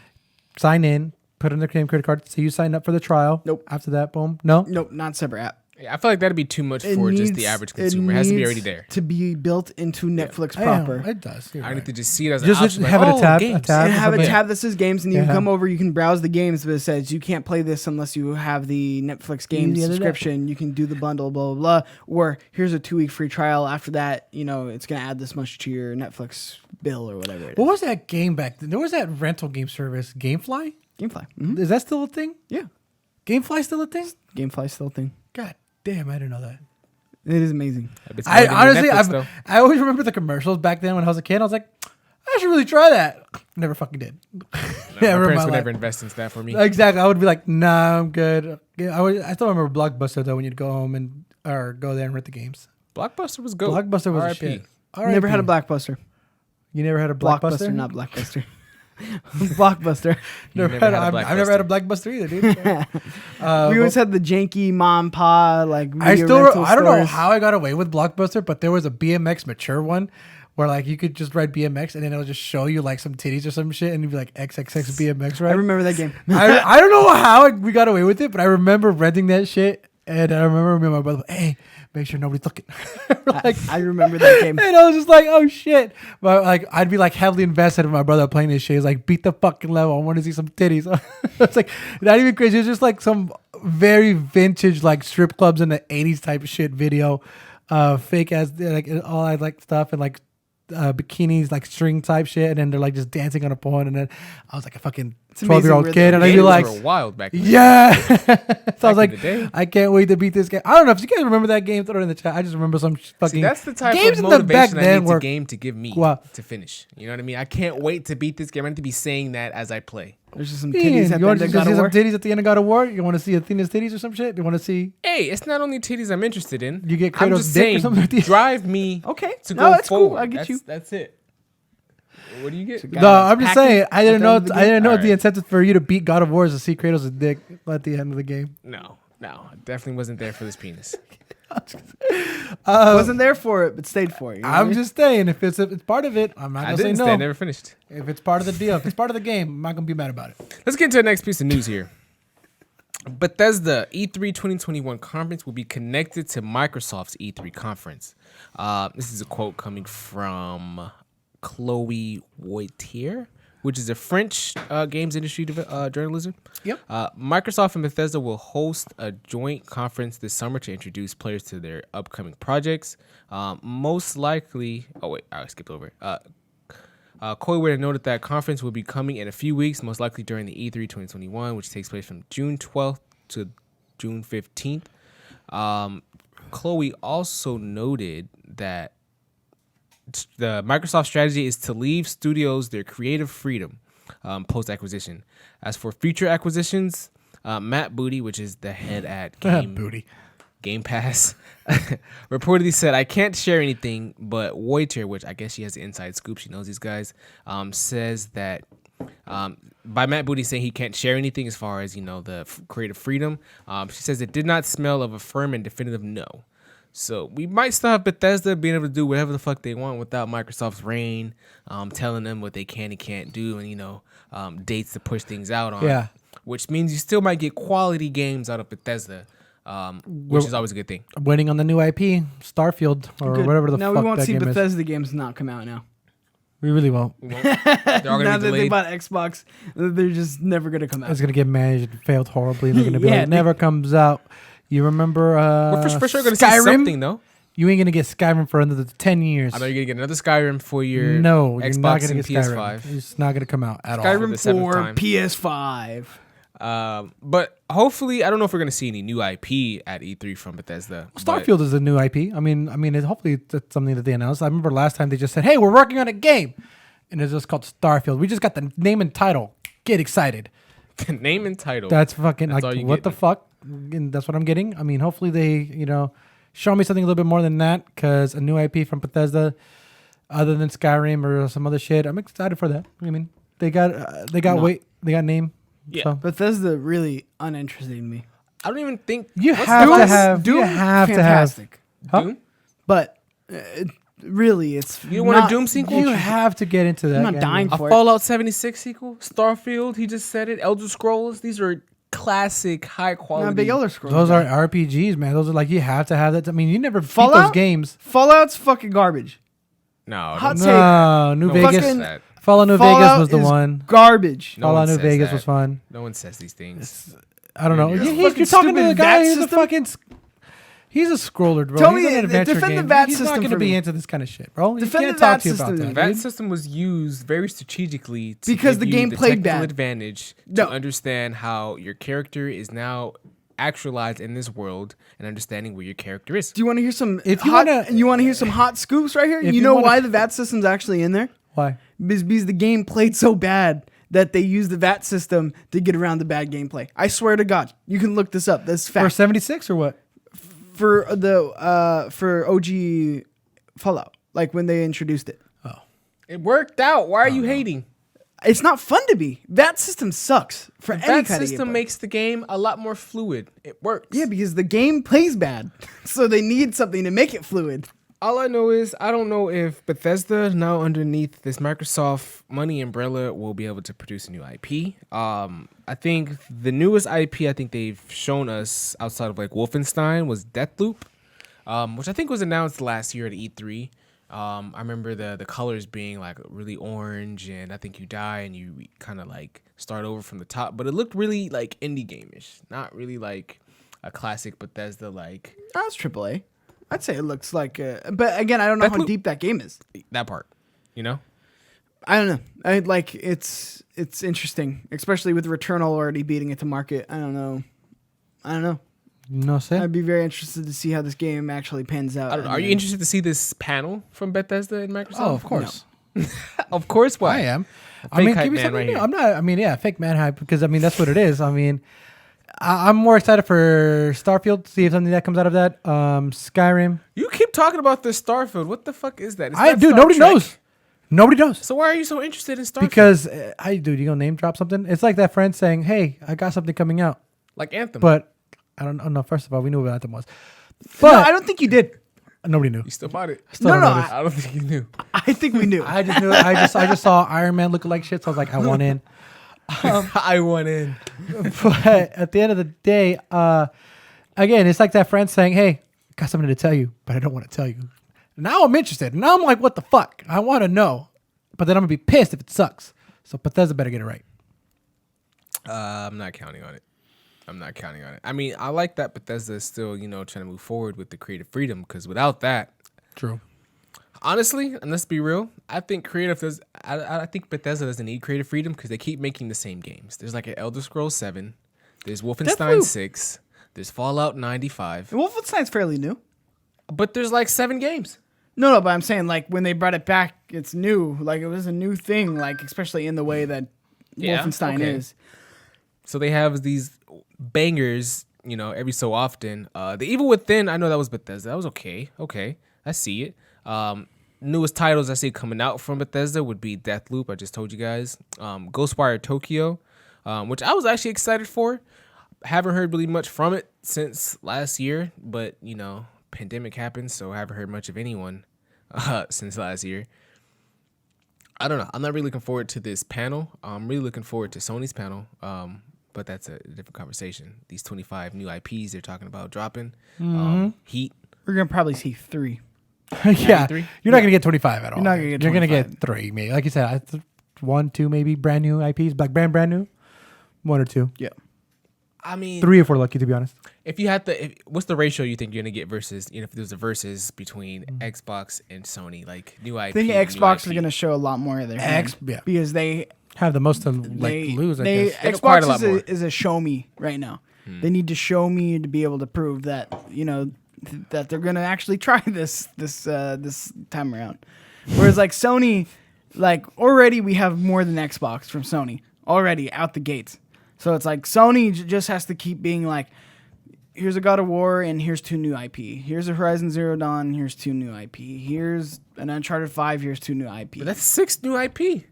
Sign in. Put in their credit card. So you sign up for the trial. Nope. After that, boom. No. Nope, not separate app. Yeah, I feel like that'd be too much for just the average consumer. It has to be already there. To be built into Netflix I proper. know, it does. You're I right. need to just see it as Just an option. have it a tab- a games. tab. And have a Yeah. tab that says games, and you can Yeah. come over. You can browse the games, but it says you can't play this unless you have the Netflix games Yeah, they're subscription. You can do the bundle, blah blah blah. Or here's a 2-week free trial. After that, it's gonna add this much to your Netflix bill or whatever. It What is. was that game back then? There was that rental game service, Gamefly. GameFly? Mm-hmm. Is that still a thing? Yeah, Gamefly still a thing? GameFly still a thing. God damn, I didn't know that. It is amazing. It's I more than honestly, Netflix, though. I always remember the commercials back then when I was a kid. I was like, I should really try that. Never fucking did. My Never in parents my would life. never invest into that for me. Exactly. I would be like, nah, I'm good. Yeah, I still remember Blockbuster though when you'd go home or go there and rent the games. Blockbuster was good. Blockbuster was a RIP. shit. Never had a Blockbuster. You never had a Blockbuster, Blockbuster? not Blockbuster. Blockbuster. You never had a I've never had a Blockbuster either, dude. We always had the janky mom pa I video rental don't know stores. how I got away with Blockbuster, but there was a BMX mature one where like you could just ride BMX and then it'll just show you like some titties or some shit and you'd be like XXX BMX I ride. remember that game. I don't know how we got away with it, but I remember renting that shit And I remember me and my brother, hey, make sure nobody's looking. I remember that game. And I was just like, oh shit. But like, I'd be like heavily invested in my brother playing this shit. He's like, beat the fucking level. I want to see some titties. It's like, not even crazy. It's just like some very vintage, like strip clubs in the 80s type of shit video. Fake ass, like all that like stuff and like bikinis, like string type shit. And then they're like just dancing on a porn. And then I was like a fucking 12-year-old kid. And I'd be like, were wild back then. yeah. So I was Back in the like, day. I can't wait to beat this game. I don't know if you guys remember that game. Throw it in the chat. I just remember some fucking. See, that's the type games of in the back motivation I then need were- the game to give me What? to finish. You know what I mean? I can't wait to beat this game. I need to be saying that as I play. There's just some Man, titties at you the want end to of see God some of War. titties at the end of God of War? You want to see Athena's titties or some shit? You want to see? Hey, it's not only titties I'm interested in. You get I'm Kratos' just dick or saying, something like that? drive me Okay. to No, go that's cool. forward. I get you. That's it. What do you get? Guy No, that's I'm just packing saying. I at didn't the know. end of the I didn't know game? the incentive for you to beat God of War is to see Kratos' dick at the end of the game. No, I definitely wasn't there for this penis. Wasn't there for it, but stayed for it. You know what I I'm mean? just saying, if it's part of it, I'm not I gonna say didn't no. stay. I never finished. If it's part of the deal, if it's part of the game, I'm not gonna be mad about it. Let's get into the next piece of news here. Bethesda E3 2021 conference will be connected to Microsoft's E3 conference. This is a quote coming from Chloe Woitie, which is a French games industry journalism. Yep. Microsoft and Bethesda will host a joint conference this summer to introduce players to their upcoming projects. Most likely, I skipped over it. Chloe Woitie noted that conference will be coming in a few weeks, most likely during the E3 2021, which takes place from June 12th to June 15th. Chloe also noted that the Microsoft strategy is to leave studios their creative freedom post-acquisition. As for future acquisitions, Matt Booty, which is the head at Game Pass, reportedly said, I can't share anything, but Woitie, which I guess she has the inside scoop, she knows these guys, says that by Matt Booty saying he can't share anything as far as, the creative freedom, she says it did not smell of a firm and definitive no. So we might still have Bethesda being able to do whatever the fuck they want without Microsoft's reign, telling them what they can and can't do, and dates to push things out on. Yeah. Which means you still might get quality games out of Bethesda, which is always a good thing. Waiting on the new IP, Starfield or Good. whatever the now fuck we won't that see game is. Bethesda games not come out now. We really won't. We won't. They're all Now gonna be that they delayed. bought Xbox, they're just never gonna come out. It's gonna get managed and failed horribly. They're gonna be Yeah, like, never comes out. You remember? We're for sure gonna see Skyrim? something though. You ain't gonna get Skyrim for another 10 years. I know you're gonna get another Skyrim for your No, you're not Xbox gonna and get PS5. Skyrim. It's not gonna come out at all. Skyrim- the seventh for time. PS5. But hopefully, I don't know if we're gonna see any new IP at E3 from Bethesda. but- Starfield is a new IP. I mean, hopefully it's something that they announced. I remember last time they just said, "Hey, we're working on a game," and it's just called Starfield. We just got the name and title. Get excited. The name and title. That's fucking That's all like you what get. the fuck. And that's what I'm getting. I mean, hopefully they show me something a little bit more than that, because a new IP from Bethesda, other than Skyrim or some other shit, I'm excited for that. I mean, they got name. Yeah. So. Bethesda really uninterested in me. I don't even think You what's have the- to have. Doom, You have to have. fantastic. Huh? Doom. But really, it's You want a not- Doom sequel? You have to get into that. I'm not game. dying A for it. Fallout 76 sequel, Starfield. He just said it. Elder Scrolls. These are classic, high quality. Not a big Elder Scrolls. Those guy. are RPGs, man. Those are like you have to have that. I mean, you never beat those Fallout? games. Fallout's fucking garbage. No, Hot don't- take. No, New no Vegas. one says Fucking- that. Fallout New Fallout Vegas was the is one. Garbage. No Fallout one New says Vegas that. was fun. No one says these things. I don't know. You're You're fucking talking to the stupid guy VAT who's a system? fucking. He's a scroller, bro. Tell He's me, an adventure defend the game. VAT He's not system going to for be me. into this kind of shit, bro. Defend you can't the talk VAT to you about system, that. dude. That dude. system was used very strategically to Because give the you game the played technical bad. advantage No. to understand how your character is now actualized in this world and understanding where your character is. Do you want to hear some? If you hot, wanna- you want to hear some hot scoops right here? If You you know wanna- why the VAT system's actually in there? Why? Because the game played so bad that they used the VAT system to get around the bad gameplay. I swear to God, you can look this up. That's For fact. 76 or what? For OG Fallout, like when they introduced it. It worked out. Why are you hating? It's not fun to be. VAT system sucks for any That kind system of gameplay. makes the game a lot more fluid. It works. Yeah, because the game plays bad, so they need something to make it fluid. All I know is I don't know if Bethesda now underneath this Microsoft money umbrella will be able to produce a new IP. I think the newest IP I think they've shown us outside of like Wolfenstein was Deathloop, which I think was announced last year at E3. I remember the colors being like really orange, and I think you die and you kind of like start over from the top. But it looked really like indie game-ish, not really like a classic Bethesda like. That's AAA. I'd say it looks like, but again, I don't know how deep that game is. That part, you know. I don't know. It's interesting, especially with Returnal already beating it to market. I don't know. No sé. I'd be very interested to see how this game actually pans out. I don't know. Are you interested to see this panel from Bethesda and Microsoft? Oh, of course. No. Of course. Why? I am. I mean, give me man something right new. here. I'm not. I mean, yeah, fake man hype because I mean that's what it is. I mean, I'm more excited for Starfield to see if something that comes out of that. Skyrim. You keep talking about this Starfield. What the fuck is that? Nobody knows. Nobody knows. So why are you so interested in Starfield? Because dude, you gonna name drop something? It's like that friend saying, "Hey, I got something coming out," like Anthem. but I don't know. First of all, we knew what Anthem was, No, but I don't think you did. nobody knew. you still bought it. Still don't No, know this. I don't think you knew. I think we knew. I just knew. I just saw Iron Man looking like shit, so I was like, I want in. I want in. But at the end of the day, again, it's like that friend saying, "Hey, got something to tell you, but I don't want to tell you." Now I'm interested. Now I'm like, "What the fuck? I want to know," but then I'm gonna be pissed if it sucks. So Bethesda better get it right. I'm not counting on it. I mean, I like that Bethesda is still, trying to move forward with the creative freedom, because without that, True. honestly, and let's be real, I think I think Bethesda doesn't need creative freedom because they keep making the same games. There's like an Elder Scrolls 7, there's Wolfenstein Deathloop. 6, there's Fallout 95, Wolfenstein's fairly new. but there's like 7 games. No, but I'm saying like when they brought it back, it's new. Like it was a new thing. Like especially in the way that Wolfenstein okay. is. So they have these bangers, every so often. The Evil Within, I know that was Bethesda. That was okay. Okay, I see it. Newest titles I see coming out from Bethesda would be Deathloop. I just told you guys. Ghostwire Tokyo, which I was actually excited for. Haven't heard really much from it since last year, but pandemic happened, so I haven't heard much of anyone since last year. I don't know. I'm not really looking forward to this panel. I'm really looking forward to Sony's panel. But that's a different conversation. These 25 new IPs they're talking about dropping. Heat. We're gonna probably see 3. Yeah, 93? you're not gonna get 25 at all. You're not gonna get You're gonna 25. get 3, maybe. Like you said, 1, 2, maybe brand new IPs, like brand new. 1 or 2, Yeah. I mean, 3 if we're lucky, to be honest. if you had what's the ratio you think you're gonna get versus, if there's a versus between Xbox and Sony, like new IP? I think new Xbox IP. is gonna show a lot more of their hand yeah. because they Have the most to lose, I guess. They acquired a lot more. Xbox is a show me right now. They need to show me to be able to prove that that they're gonna actually try this time around. Whereas like Sony, like already we have more than Xbox from Sony already out the gates. So it's like Sony just has to keep being like, here's a God of War and here's 2 new IP. Here's a Horizon Zero Dawn. Here's 2 new IP. Here's an Uncharted 5. Here's 2 new IP. But that's 6 new IP.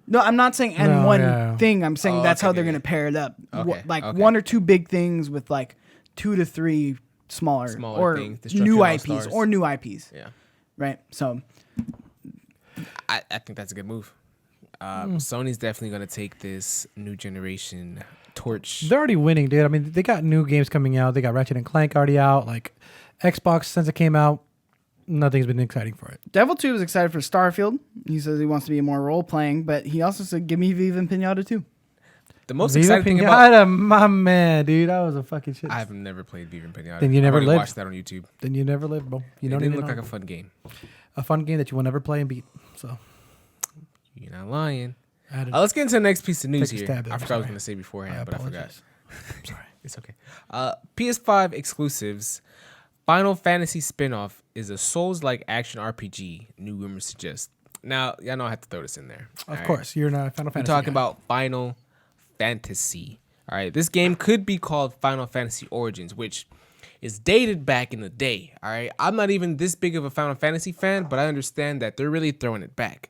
No, I'm not saying one thing. I'm saying that's okay, how they're okay. going to pair it up. Okay, okay. 1 or 2 big things with like 2 to 3 smaller or things, Destruction new All IPs Stars. or new IPs. Yeah. Right. So I think that's a good move. Sony's definitely going to take this new generation torch. They're already winning, dude. I mean, they got new games coming out. They got Ratchet and Clank already out. Like Xbox, since it came out, nothing's been exciting for it. Devil 2 is excited for Starfield. He says he wants to be more role playing, but he also said, "Give me Viva and Pinata too." The most Viva exciting thing about Pinata, my man, dude. That was a fucking shit. I've never played Viva and Pinata. Then you never I've only lived. watched that on YouTube. Then you never lived, bro. You It don't didn't even look know. like a fun game. A fun game that you will never play and beat. So You're not lying. I had to Let's get into the next piece of news Take a here. stab at it. I forgot what I was Sorry. going to say beforehand, I but I forgot. apologize. Sorry. It's okay. PS5 exclusives. Final Fantasy spinoff is a Souls-like action RPG, new rumors suggest. Now, y'all know I have to throw this in there. Of course, you're not a Final We're Fantasy. talking guy. about Final Fantasy. All right, this game could be called Final Fantasy Origins, which is dated back in the day. All right, I'm not even this big of a Final Fantasy fan, but I understand that they're really throwing it back.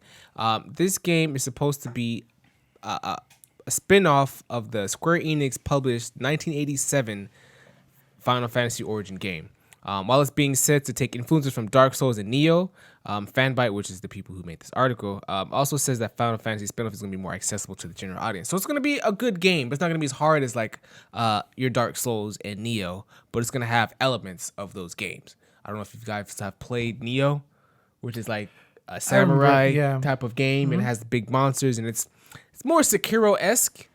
This game is supposed to be a spin-off of the Square Enix published 1987 Final Fantasy Origin game. While it's being said to take influences from Dark Souls and Neo, Fanbyte, which is the people who made this article, also says that Final Fantasy spin-off is going to be more accessible to the general audience. So it's going to be a good game, but it's not going to be as hard as like your Dark Souls and Neo, but it's going to have elements of those games. I don't know if you guys have played Neo, which is like a samurai type of game, and it has big monsters, and it's more Sekiro-esque,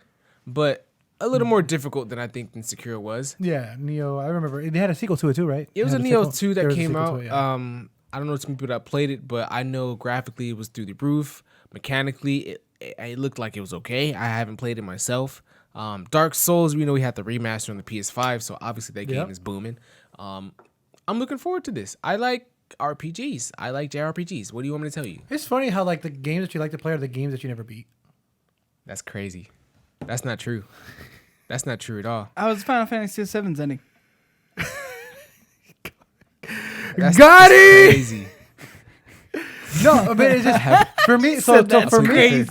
but a little more difficult than I think than Sekiro was. Yeah, Neo. I remember they had a sequel to it too, right? It was a Neo 2 that came out. I don't know too many people that played it, but I know graphically it was through the roof. Mechanically, it looked like it was okay. I haven't played it myself. Dark Souls, we know we had the remaster on the PS5, so obviously that game is booming. I'm looking forward to this. I like RPGs. I like JRPGs. What do you want me to tell you? It's funny how like the games that you like to play are the games that you never beat. That's crazy. That's not true. That's not true at all. I was Final Fantasy VII's ending. That's Crazy. No, I mean it's just for me. So for me,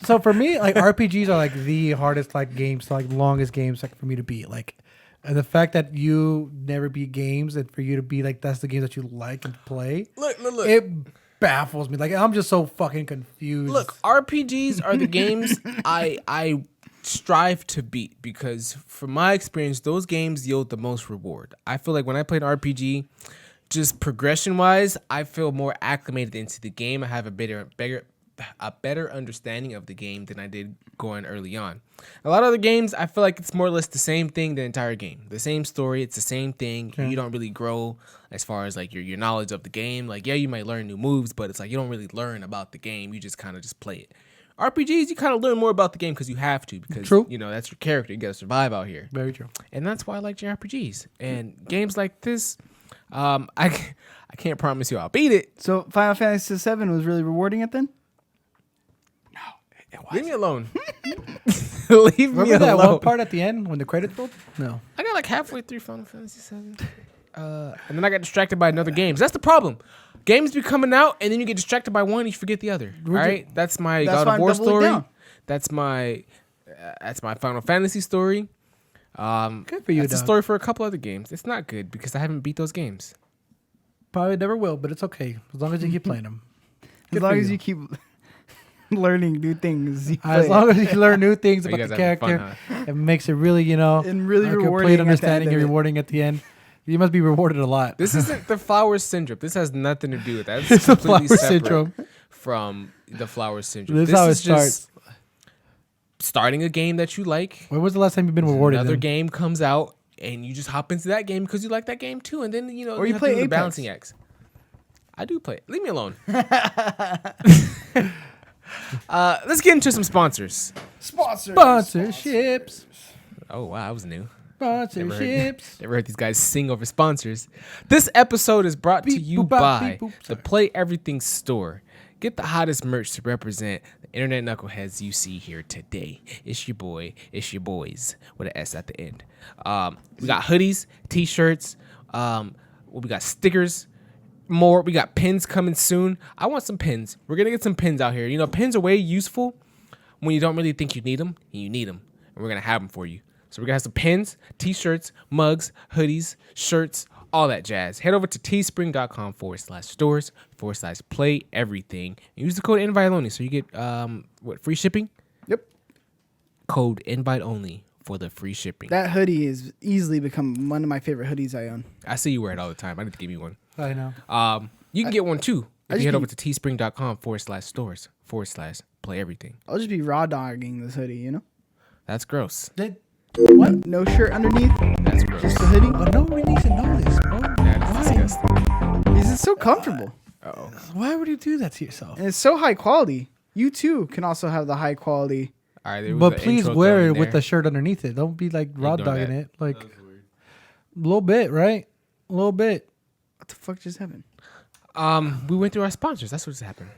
so for me, like RPGs are like the hardest like games, like longest games like for me to beat. Like, and the fact that you never beat games and for you to be like that's the games that you like and play. Look. It baffles me. Like I'm just so fucking confused. Look, RPGs are the games I strive to beat because from my experience, those games yield the most reward. I feel like when I play an RPG, just progression wise, I feel more acclimated into the game. I have a better understanding of the game than I did going early on. A lot of other games, I feel like it's more or less the same thing the entire game. The same story, it's the same thing. Okay. You don't really grow as far as like your knowledge of the game. Like, yeah, you might learn new moves, but it's like you don't really learn about the game. You just kind of just play it. RPGs, you kind of learn more about the game because you have to. Because, you know, that's your character. You got to survive out here. Very true. And that's why I like JRPGs. And games like this, I can't promise you I'll beat it. So Final Fantasy VII was really rewarding it then? No, it wasn't. Leave me alone. Leave me alone. Remember that one part at the end when the credits rolled? No. I got like halfway through Final Fantasy VII. And then I got distracted by another game. That's the problem. Games be coming out, and then you get distracted by one, and you forget the other. All right, that's my God of War story. That's my Final Fantasy story. Good for you. That's a story for a couple other games. It's not good because I haven't beat those games. Probably never will, but it's okay as long as you keep playing them. As long as you keep learning new things. As long as you learn new things about the character, fun, huh? It makes it really, and really rewarding. Complete understanding and rewarding at the end. You must be rewarded a lot. This isn't the Flowers syndrome. This has nothing to do with that. It's completely separate syndrome from the Flowers syndrome. This is how it starts. Starting a game that you like. When was the last time you've been rewarded? Another game comes out, and you just hop into that game because you like that game too, and then or you play the balancing acts. I do play. Leave me alone. Let's get into some sponsors. Sponsorships. Oh wow, that was new. Sponsorships. Never heard these guys sing over sponsors. This episode is brought to you by the Play Everything store. Get the hottest merch to represent the internet knuckleheads you see here today. It's your boy. It's your boys with an S at the end. We got hoodies, t-shirts. We got stickers. More. We got pins coming soon. I want some pins. We're gonna get some pins out here. You know, pins are way useful when you don't really think you need them, and you need them, and we're gonna have them for you. So we're going to have some pins, t-shirts, mugs, hoodies, shirts, all that jazz. Head over to teespring.com/stores/play everything. Use the code invite only so you get free shipping? Yep. Code invite only for the free shipping. That hoodie has easily become one of my favorite hoodies I own. I see you wear it all the time. I need to give you one. I know. You can get one too. If you head over to teespring.com/stores/play everything. I'll just be raw dogging this hoodie, That's gross. What? No shirt underneath? That's gross. Just a hoodie? But nobody needs to know this, bro. That is disgusting. Because it's so comfortable. Uh-oh. Why would you do that to yourself? And it's so high quality. You too can also have the high quality. All right, but please wear it with the shirt underneath it. Don't be like raw dogging it. Like a little bit, right? A little bit. What the fuck just happened? We went through our sponsors. That's what just happened.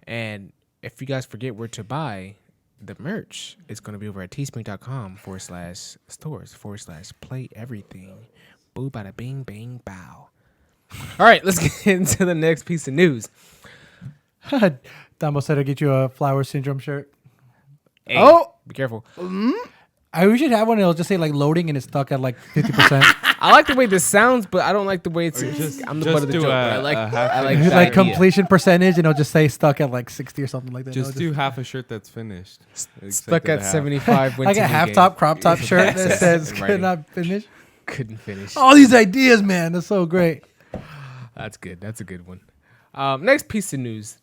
And if you guys forget where to buy the merch, it's going to be over at teespring.com/stores/play everything. Boo bada bing bang bow. All right, let's get into the next piece of news. Tambo said I'll get you a Flower Syndrome shirt. Hey, be careful. We should have one. It'll just say like loading and it's stuck at like 50%. I like the way this sounds, but I don't like the way it's. I'm the butt of the joke. But I like that Like idea. completion percentage, and it'll just say stuck at like 60 or something like that. Just do half a shirt that's finished. Stuck at 75. Like a half top crop top shirt that says Writing. could not finish. Couldn't finish. All these ideas, man. That's so great. That's good. That's a good one. Next piece of news.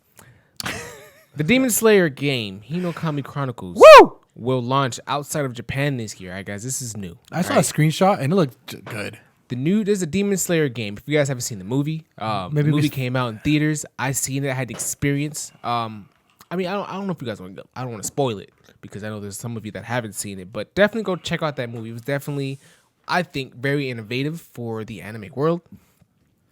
The Demon Slayer game, Hinokami Chronicles, will launch outside of Japan this year. All right, guys, this is new. I saw a screenshot and it looked good. There's a Demon Slayer game. If you guys haven't seen the movie, the movie came out in theaters. I seen it. I had the experience. I mean, I don't know if you guys want to. I don't want to spoil it because I know there's some of you that haven't seen it. But definitely go check out that movie. It was definitely, I think, very innovative for the anime world.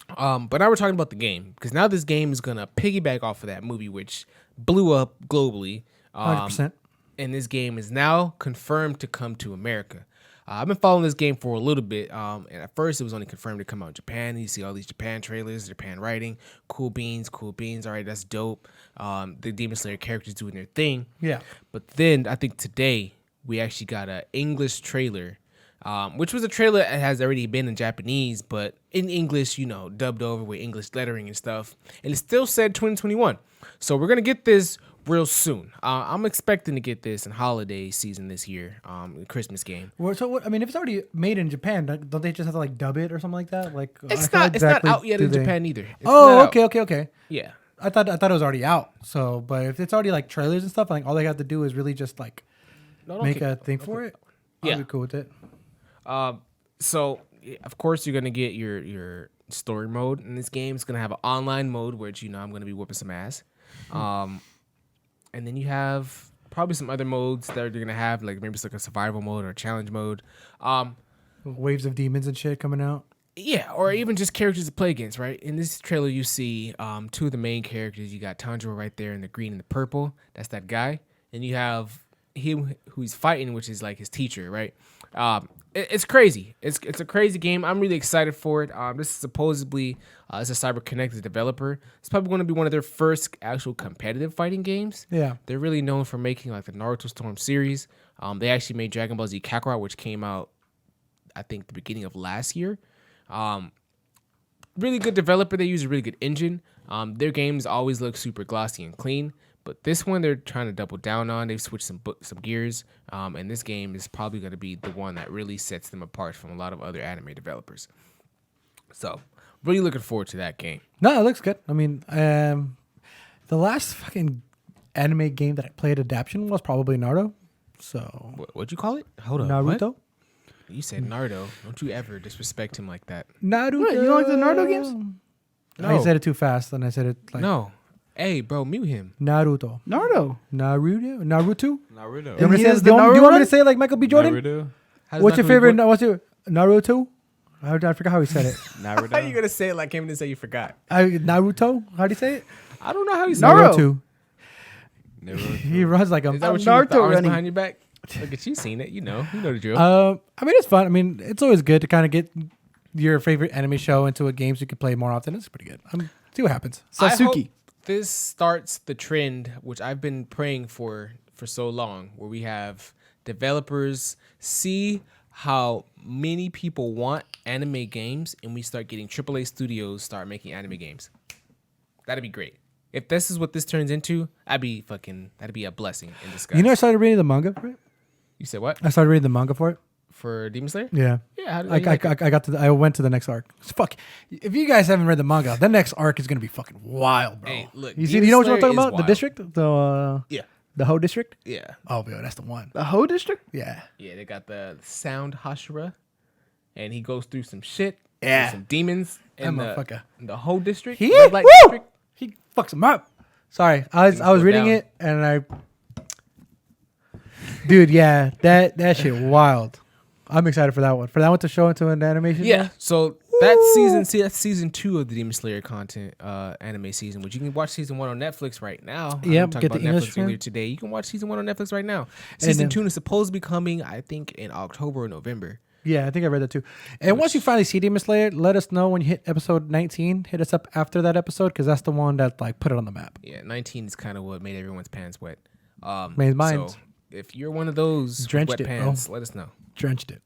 But now we're talking about the game because now this game is gonna piggyback off of that movie, which blew up globally. 100%. And this game is now confirmed to come to America. I've been following this game for a little bit, and at first it was only confirmed to come out in Japan. You see all these Japan trailers, Japan writing, cool beans. All right, that's dope. The Demon Slayer characters doing their thing. Yeah. But then I think today we actually got an English trailer, which was a trailer that has already been in Japanese, but in English, dubbed over with English lettering and stuff. And it still said 2021. So we're going to get this real soon. I'm expecting to get this in holiday season this year, Christmas game. Well, so what? I mean, if it's already made in Japan, don't they just have to like dub it or something like that? Like It's not out yet in Japan either. It's Oh, not out. okay. Yeah. I thought it was already out. So, but if it's already like trailers and stuff, like all they have to do is really just like make a thing for it. Yeah. I'll be cool with it. So of course you're gonna get your story mode in this game. It's gonna have an online mode, which I'm gonna be whooping some ass. And then you have probably some other modes that they're gonna have, like maybe it's like a survival mode or a challenge mode. Waves of demons and shit coming out. Yeah, or even just characters to play against, right? In this trailer, you see two of the main characters. You got Tanjiro right there in the green and the purple. That's that guy. And you have him who he's fighting, which is like his teacher, right? It's crazy. It's a crazy game. I'm really excited for it. This is supposedly it's a CyberConnect developer. It's probably going to be one of their first actual competitive fighting games. Yeah. They're really known for making like the Naruto Storm series. They actually made Dragon Ball Z Kakarot, which came out, I think, the beginning of last year. Really good developer. They use a really good engine. Their games always look super glossy and clean, but this one they're trying to double down on. They've switched some gears, and this game is probably going to be the one that really sets them apart from a lot of other anime developers. So, really looking forward to that game. No, it looks good. I mean, the last fucking anime game that I played adaptation was probably Naruto. So What'd you call it? Hold on. Naruto. What? You said Naruto. Don't you ever disrespect him like that. Naruto. What, you don't like the Naruto games? No. I said it too fast, and I said it like No. Hey, bro, mute him. Naruto. Naruto. Naruto. Naruto. You want me he to has say, the do you want me Naruto? to say it like Michael B. Jordan? Naruto. What's your favorite? What's your Naruto? I forgot how he said it. Naruto. How you gonna say it like him and say you forgot? Naruto? How do you say it? I don't know how you say Naruto. it. Naruto. He runs like a. Is that what you Naruto with the arms running. behind your back? Look at you, seen it. You know the drill. I mean, it's fun. I mean, it's always good to kind of get your favorite anime show into a game so you can play more often. It's pretty good. See what happens. I hope Sasuke. this starts the trend, which I've been praying for so long, where we have developers see how many people want anime games, and we start getting AAA studios start making anime games. That'd be great. If this is what this turns into, that'd be a blessing in disguise. You know, I started reading the manga for it. You said what? I started reading the manga for it. For Demon Slayer? Yeah. Yeah. How did I went to the next arc. Fuck. If you guys haven't read the manga, the next arc is gonna be fucking wild, bro. Hey, look, you Demon know what I'm Slayer talking is about? The wild. district? Yeah. The Ho district? Yeah. Oh, bro, that's the one. The Ho District? Yeah. Yeah, they got the Sound Hashira, and he goes through some shit. Yeah. With some demons in That motherfucker. the whole district. He Red Light woo! District. He fucks him up. Sorry, I was go reading down. it and dude, yeah, that shit wild. I'm excited for that one. For that one to show into an animation. Yeah. show? So that's season 2 of the Demon Slayer content anime season, which you can watch season 1 on Netflix right now. Yeah, I talked get about the English Netflix earlier version. today. You can watch season 1 on Netflix right now. Season then- 2 is supposed to be coming, I think, in October or November. Yeah, I think I read that too. And once you finally see Demon Slayer, let us know when you hit episode 19. Hit us up after that episode because that's the one that like put it on the map. Yeah, 19 is kind of what made everyone's pants wet. Made mine. So if you're one of those with Drenched wet it, bro. pants, let us know. Drenched it.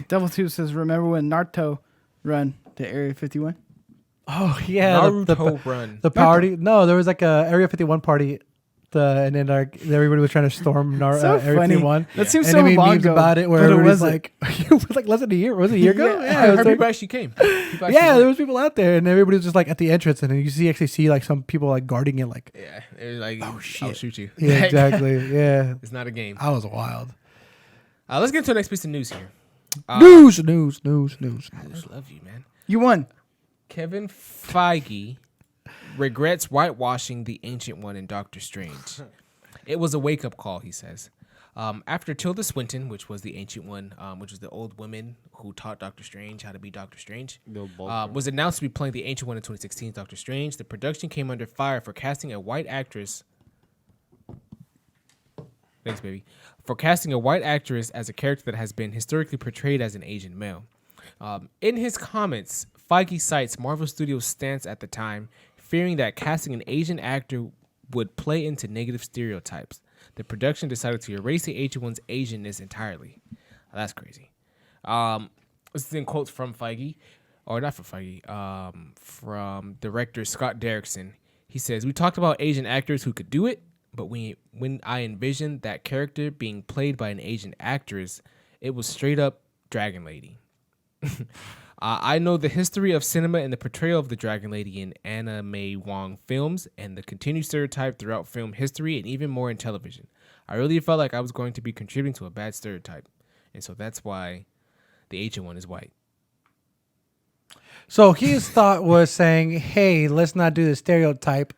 Devil 2 says, remember when Naruto run to Area 51? Oh yeah, Naruto run. the party. No, there was like a Area 51 party, and then everybody was trying to storm So Area funny. 51. That seems and so they made long memes ago, about it where but it everybody's wasn't. like, it was like less than a year. Was it a year ago? Yeah, Yeah, I it was heard like- people actually came. People actually yeah, went. there was people out there, and everybody was just like at the entrance, and then you actually see like some people like guarding it, like Yeah, it was like, I'll shit. shoot you. yeah, exactly, yeah. It's not a game. I was wild. Let's get into the next piece of news here. News. I just love you, man. You won. Kevin Feige regrets whitewashing the Ancient One in Doctor Strange. It was a wake-up call, he says. After Tilda Swinton, which was the Ancient One, which was the old woman who taught Doctor Strange how to be Doctor Strange, was announced to be playing the Ancient One in 2016's Doctor Strange, the production came under fire for casting a white actress. Thanks, baby. For casting a white actress as a character that has been historically portrayed as an Asian male. In his comments, Feige cites Marvel Studios' stance at the time, fearing that casting an Asian actor would play into negative stereotypes. The production decided to erase the Ancient One's Asianness entirely. That's crazy. This is in quotes from Feige, or not from Feige, from director Scott Derrickson. He says, "We talked about Asian actors who could do it, but when I envisioned that character being played by an Asian actress, it was straight up Dragon Lady." I know the history of cinema and the portrayal of the Dragon Lady in Anna May Wong films and the continued stereotype throughout film history and even more in television. I really felt like I was going to be contributing to a bad stereotype. And so that's why the Ancient One is white. So his thought was saying, "Hey, let's not do the stereotype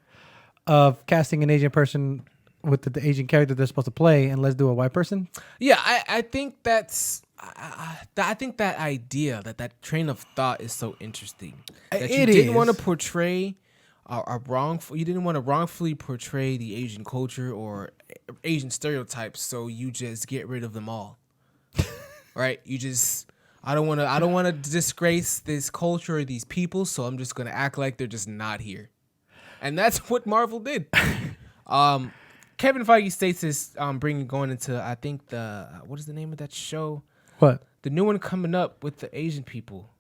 of casting an Asian person with the Asian character they're supposed to play, and let's do a white person." Yeah, I think that's... I think that idea, that train of thought is so interesting. That you didn't want to portray you didn't want to wrongfully portray the Asian culture or Asian stereotypes, so you just get rid of them all. Right? You just... I don't want to disgrace this culture or these people, so I'm just going to act like they're just not here. And that's what Marvel did. Kevin Feige states this going into, I think, what is the name of that show? What? The new one coming up with the Asian people.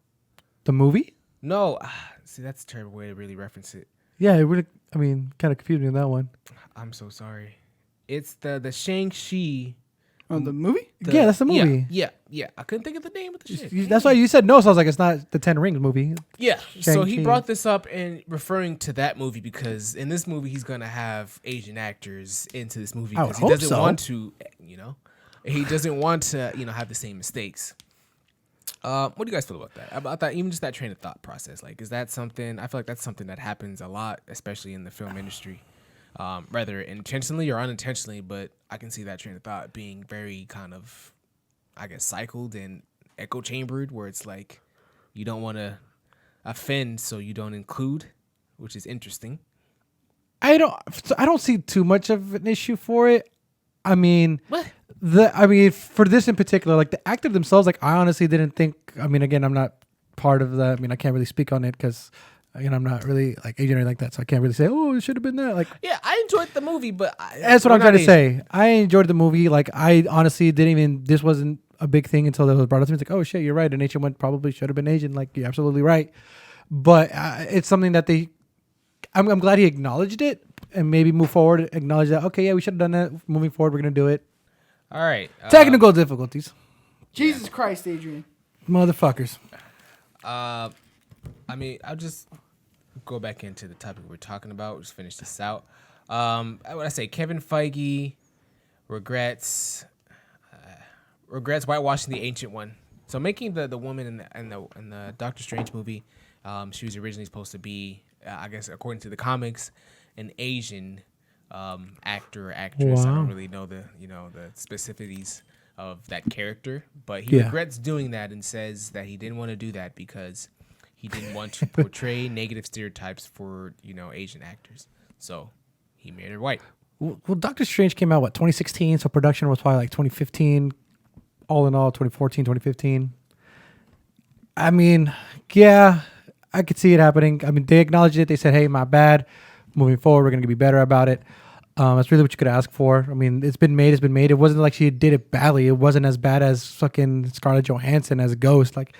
The movie? No. See, that's a terrible way to really reference it. Yeah, it really. I mean, kind of confused me in that one. I'm so sorry. It's the Shang-Chi. Oh, the movie? Yeah, that's the movie. Yeah. I couldn't think of the name of the shit. That's why you said no, so I was like, it's not the Ten Rings movie. Yeah. So he Shang-Chi. brought this up and referring to that movie because in this movie he's gonna have Asian actors into this movie I would because he hope doesn't so. want to, he doesn't want to, have the same mistakes. What do you guys feel about that? About that, even just that train of thought process. Like, is that something? I feel like that's something that happens a lot, especially in the film industry, whether intentionally or unintentionally. But I can see that train of thought being very kind of, I guess, cycled and echo chambered, where it's like you don't want to offend, so you don't include, which is interesting. I don't see too much of an issue for it. I mean, What? For this in particular, like the actor themselves, like I honestly didn't think. I mean, again, I'm not part of that. I mean, I can't really speak on it because, I'm not really like Asian or anything like that, so I can't really say, oh, it should have been that. Like, Yeah, I enjoyed the movie, but that's what I'm trying to say. I enjoyed the movie. Like, I honestly didn't even. This wasn't a big thing until it was brought up to me. It's like, oh shit, you're right. An Asian one probably should have been Asian. Like, you're absolutely right. But it's something that I'm glad he acknowledged it and maybe move forward. Acknowledge that. Okay, yeah, we should have done that. Moving forward, we're gonna do it. All right. Technical difficulties, Jesus Christ, Adrian. motherfuckers. I mean, I'll just go back into the topic we're talking about. Just finish this out. What I say? Kevin Feige regrets whitewashing the Ancient One. So making the woman in the Doctor Strange movie, she was originally supposed to be, I guess, according to the comics, an Asian actor or actress. I Wow. don't really know the specificities of that character, but he regrets doing that and says that he didn't want to do that because he didn't want to portray negative stereotypes for Asian actors. So he made her white. Well, Doctor Strange came out 2016, so production was probably like 2015. All in all, 2014, 2015. I mean, yeah, I could see it happening. I mean, they acknowledged it. They said, "Hey, my bad. Moving forward, we're gonna be better about it." That's really what you could ask for. I mean, it's been made. It wasn't like she did it badly. It wasn't as bad as fucking Scarlett Johansson as Ghost. Like,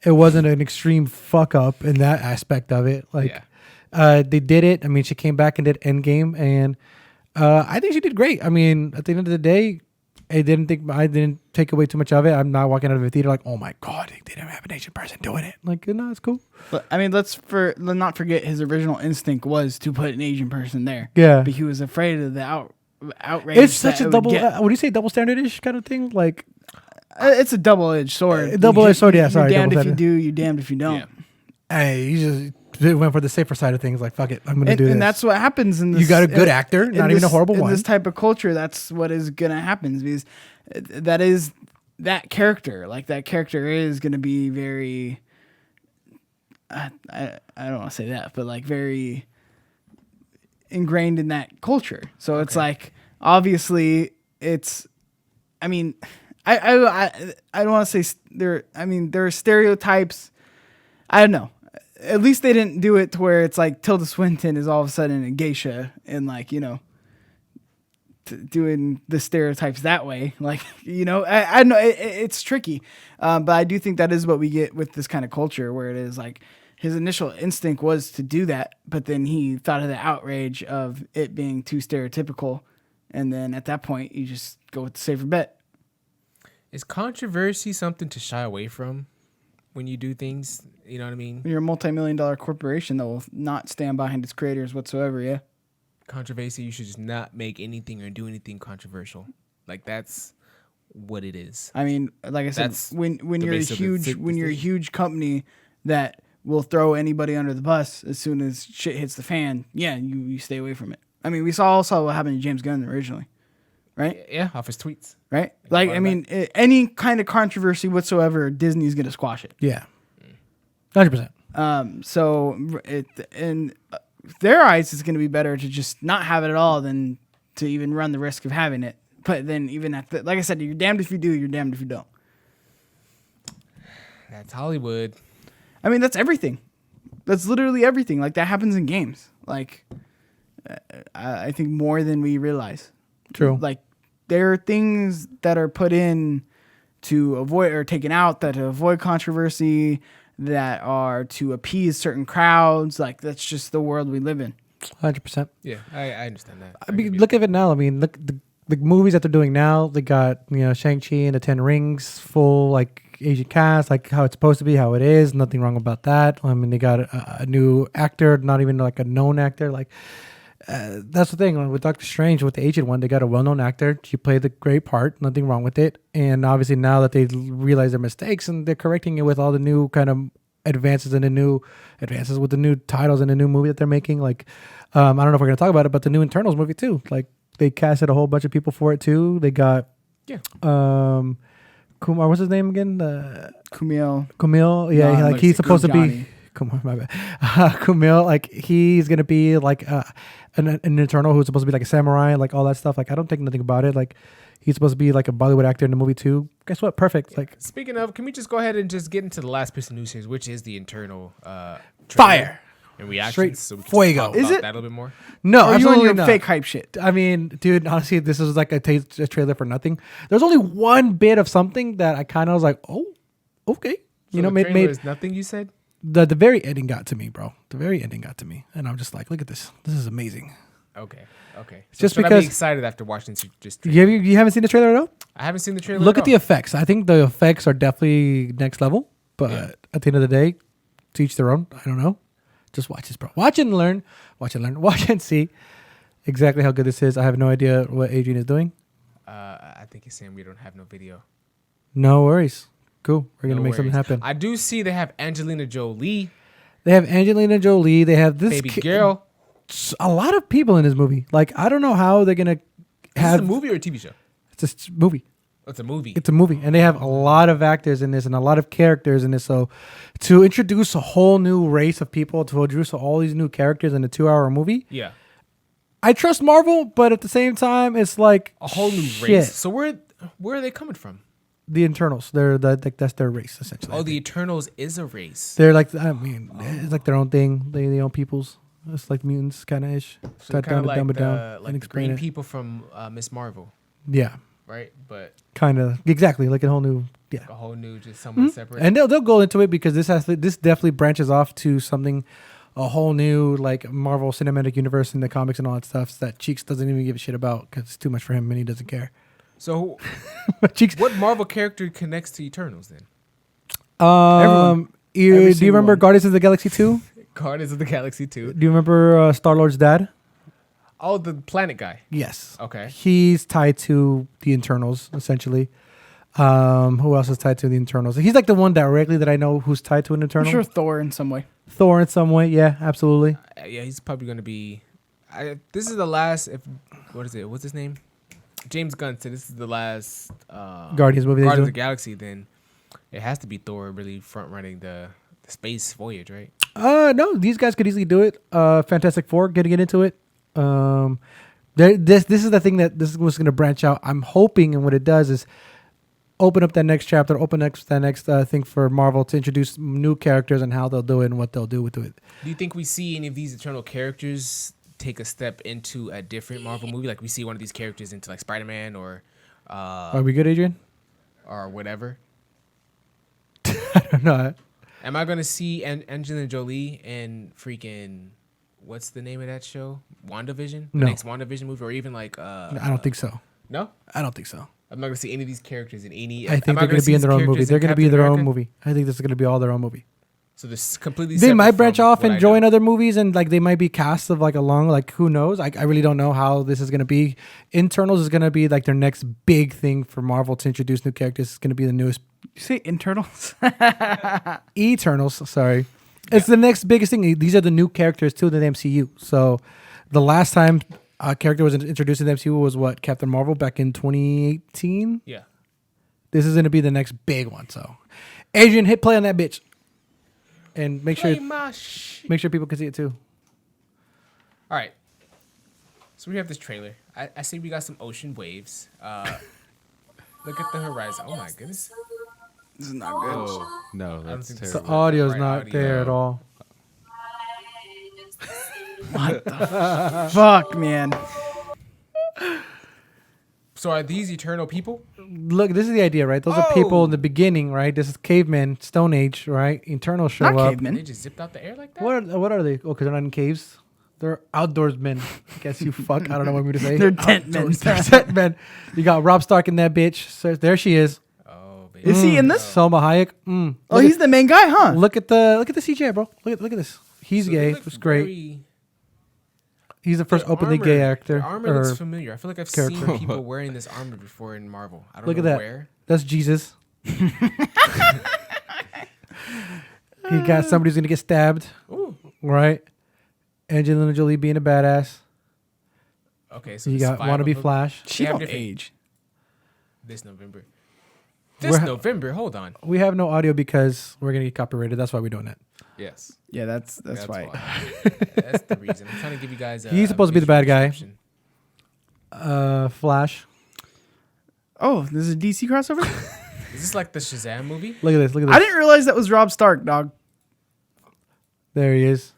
it wasn't an extreme fuck up in that aspect of it. Like, they did it. I mean, she came back and did Endgame, and I think she did great. I mean, at the end of the day, I didn't take away too much of it. I'm not walking out of the theater like, oh my god, they didn't have an Asian person doing it. Like, no, it's cool. But I mean, let's not forget his original instinct was to put an Asian person there. Yeah, but he was afraid of the outrage. It's such a double. What do you say, double standard-ish kind of thing? Like, it's a double-edged sword. Double-edged sword. Yeah, sorry. You're damned if you do. You're damned if you don't. Yeah. Hey, you just went for the safer side of things. Like, fuck it, I'm gonna do this. And that's what happens in this. You got a good actor, not even a horrible one. In this type of culture, that's what is gonna happen because that character. Like, that character is gonna be very. I don't want to say that, but like very ingrained in that culture. So it's like, obviously it's. I mean, I don't want to say there. I mean, there are stereotypes. I don't know. At least they didn't do it to where it's like Tilda Swinton is all of a sudden a geisha and like, you know, doing the stereotypes that way. Like, you know, I know it's tricky. But I do think that is what we get with this kind of culture where it is like his initial instinct was to do that, but then he thought of the outrage of it being too stereotypical. And then at that point, you just go with the safer bet. Is controversy something to shy away from when you do things? You know what I mean? When you're a multi-million-dollar corporation that will not stand behind its creators whatsoever, yeah. Controversy, you should just not make anything or do anything controversial. Like, that's what it is. I mean, like I said, That's when you're a huge company that will throw anybody under the bus as soon as shit hits the fan, yeah, you stay away from it. I mean, we saw also what happened to James Gunn originally, right? Yeah, off his tweets. Right? Like, I mean, any kind of controversy whatsoever, Disney's going to squash it. Yeah. 100%. So in their eyes, it's going to be better to just not have it at all than to even run the risk of having it. But then even like I said, you're damned if you do, you're damned if you don't. That's Hollywood. I mean, that's everything. That's literally everything. Like, that happens in games. Like, I think more than we realize. True. Like, there are things that are put in to avoid or taken out that to avoid controversy, that are to appease certain crowds. Like, that's just the world we live in. 100%. Yeah, I understand that. I mean, look at it now. I mean, look the movies that they're doing now. They got, you know, Shang-Chi and the 10 Rings, full like Asian cast, like how it's supposed to be, how it is. Nothing wrong about that. I mean, they got a new actor, not even like a known actor. Like, that's the thing with Doctor Strange, with the Asian one, they got a well-known actor. She played the great part. Nothing wrong with it. And obviously now that they realize their mistakes and they're correcting it with all the new kind of advances with the new titles and the new movie that they're making. Like, I don't know if we're gonna talk about it, but the new Internals movie too. Like, they casted a whole bunch of people for it too. They got Kumar, what's his name again? Kumail. Yeah, like he's supposed to be. Kumar, my bad. Kumail, like he's gonna be like an Eternal who's supposed to be like a samurai, like all that stuff. Like, I don't think nothing about it. Like, he's supposed to be like a Bollywood actor in the movie too. Guess what? Perfect. Like, speaking of, can we just go ahead and just get into the last piece of news here, which is the Internal fire and reactions. Straight fuego. Is it that a little bit more? No, or absolutely you on your not. fake hype shit? I mean, dude, honestly, this is like a trailer for nothing. There's only one bit of something that I kind of was like, oh, okay. So the trailer is nothing, you said? The very ending got to me, bro. The very ending got to me. And I'm just like, look at this. This is amazing. Okay. So just should because I be excited after watching this trailer? You haven't seen the trailer at all? I haven't seen the trailer. Look at the effects. I think the effects are definitely next level. But at the end of the day, to each their own. I don't know. Just watch this, bro. Watch and learn. Watch and see exactly how good this is. I have no idea what Adrian is doing. I think he's saying we don't have no video. No worries. Cool. We're gonna make something happen. I do see they have Angelina Jolie. They have Angelina Jolie. They have this baby girl. A lot of people in this movie. Like, I don't know how they're gonna have. Is this a movie or a TV show? It's a movie. It's a movie. It's a movie, and they have a lot of actors in this and a lot of characters in this. So, to introduce a whole new race of people, to introduce all these new characters in a 2-hour movie, yeah, I trust Marvel, but at the same time, it's like a whole new race. So where are they coming from? The Internals. That's their race essentially. Oh, the Eternals is a race. They're like, I mean, it's like their own thing. They own peoples. It's like mutants kind of ish. So Cut kind down of to dumb like it down the and like the explain green it. people from Miss Marvel, Yeah, right? But kind of exactly like a whole new. Yeah, a whole new, just somewhat separate. and they'll go into it because this definitely branches off to something, a whole new like Marvel Cinematic Universe in the comics and all that stuff that Cheeks doesn't even give a shit about because it's too much for him and he doesn't care. So, Cheeks, what Marvel character connects to Eternals then? Everyone. do you Every single remember one. Guardians of the Galaxy 2? Guardians of the Galaxy 2. Do you remember Star-Lord's dad? Oh, the planet guy. Yes. Okay. He's tied to the Internals, essentially. Who else is tied to the Internals? He's like the one directly that I know who's tied to an I'm Eternal. sure Thor in some way. Thor in some way, yeah, absolutely. Yeah, he's probably going to be. This is the last. What is it? What's his name? James Gunn said this is the last Guardians movie. Guardians of the Galaxy. Then it has to be Thor really front running the space voyage, right? No, these guys could easily do it. Fantastic Four, getting into it. This is the thing that this was going to branch out. I'm hoping, and what it does is open up that next chapter, that next thing for Marvel to introduce new characters and how they'll do it and what they'll do with it. Do you think we see any of these Eternal characters take a step into a different Marvel movie? Like we see one of these characters into like Spider-Man or Are we good, Adrian? or whatever. I don't know. Am I gonna see Angelina Jolie in freaking what's the name of that show? WandaVision? The No. next WandaVision movie, or even like I don't think so. No, I don't think so. I'm not gonna see any of these characters in any. I think am they're going to see be in these their own movie. characters They're in going to be in Captain their own America? movie. I think this is going to be all their own movie. So this completely. They might separate branch from off what and I join know. other movies, and like they might be cast of like along, like who knows? I really don't know how this is going to be. Internals is going to be like their next big thing for Marvel to introduce new characters. It's going to be the newest You say internals? Eternals. Sorry, it's the next biggest thing. These are the new characters to the MCU. So the last time a character was introduced to the MCU was what, Captain Marvel back in 2018. Yeah. This is going to be the next big one. So, Adrian, hit play on that bitch, and make sure people can see it too. All right. So we have this trailer. I see we got some ocean waves. Look at the horizon. Oh my goodness. This is not good. Oh, no, don't that's think The so. terrible. audio's Right not audio. there at all. Fuck, man. So are these eternal people? Look, this is the idea, right? Those are people in the beginning, right? This is cavemen, Stone Age, right? Eternals show Not up. cavemen. They just zipped out the air like that? What are they? Oh, because they're not in caves. They're outdoorsmen. I guess you fuck. I don't know what I'm going to say. They're tent men. They're tent men. You got Rob Stark in that bitch. So there she is. Oh, baby. Is he in this? Selma Hayek. Oh, Look he's at, the main guy, huh? look at the CGI, bro. Look at this. He's So they gay. look It's great. very- He's the first their openly gay armor- actor. Their armor or- looks familiar. I feel like I've character. seen people wearing this armor before in Marvel. I don't Look know at that. where. That's Jesus. He got somebody who's gonna get stabbed, Ooh. right? Angelina Jolie being a badass. Okay, so You there's got 5 of wannabe them Flash. She have don't different- age. this November. We're- November. Hold on. We have no audio because we're gonna get copyrighted. That's why we're doing that. Yes. Yeah, that's why. That's the reason. I'm trying to give you guys. He's supposed to be the visual bad guy. description. Flash. Oh, this is a DC crossover? Is this like the Shazam movie? Look at this. Look at this. I didn't realize that was Rob Stark, dog. There he is.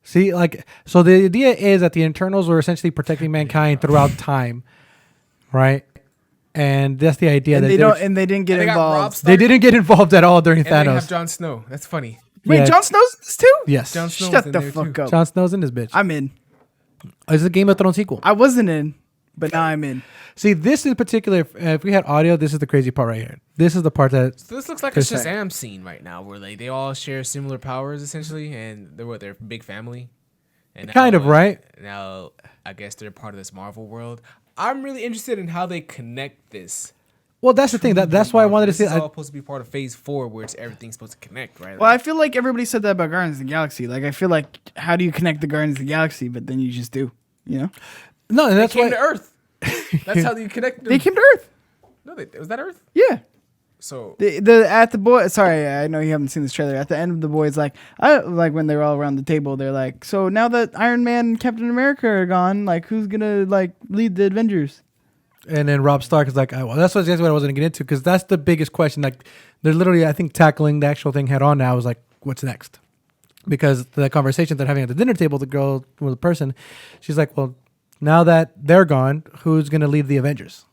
See, like, so the idea is that the Internals were essentially protecting mankind throughout time, right? And that's the idea And that they they were- don't, and they didn't get And they got Rob involved. Stark, they didn't get involved at all during and they have Thanos. Jon Snow. That's funny. Wait, Yeah. Jon Snow's in this too? Yes, Jon Snow was Shut in the there fuck too. up. Jon Snow's in this bitch. I'm in. It's a Game of Thrones sequel. I wasn't in, but now I'm in. See, this in particular, if we had audio, this is the crazy part right here. This is the part that So this looks like a Chris said. Shazam scene right now, where like they all share similar powers essentially, and they're a big family. And Kind of, right? Now, I guess they're part of this Marvel world. I'm really interested in how they connect this. well, that's the thing. That's why I wanted to This see. is all supposed to be part of Phase 4, where it's everything's supposed to connect, right? Well, I feel like everybody said that about Guardians of the Galaxy. Like, I feel like, how do you connect the Guardians of the Galaxy? But then you just do, you know? No, and they that's came why. to Earth. That's how you connect. They came to Earth. No, was that Earth? Yeah. So At the boy. Sorry, I know you haven't seen this trailer. At the end of the boys, like when they're all around the table, they're like, "So now that Iron Man and Captain America are gone, like who's gonna like lead the Avengers?" And then Rob Stark is like, well, that's what I was going to get into because that's the biggest question. Like, they're literally, I think, tackling the actual thing head on now. Is like, what's next? because the conversation they're having at the dinner table, the girl with the person, she's like, well, now that they're gone, who's going to lead the Avengers?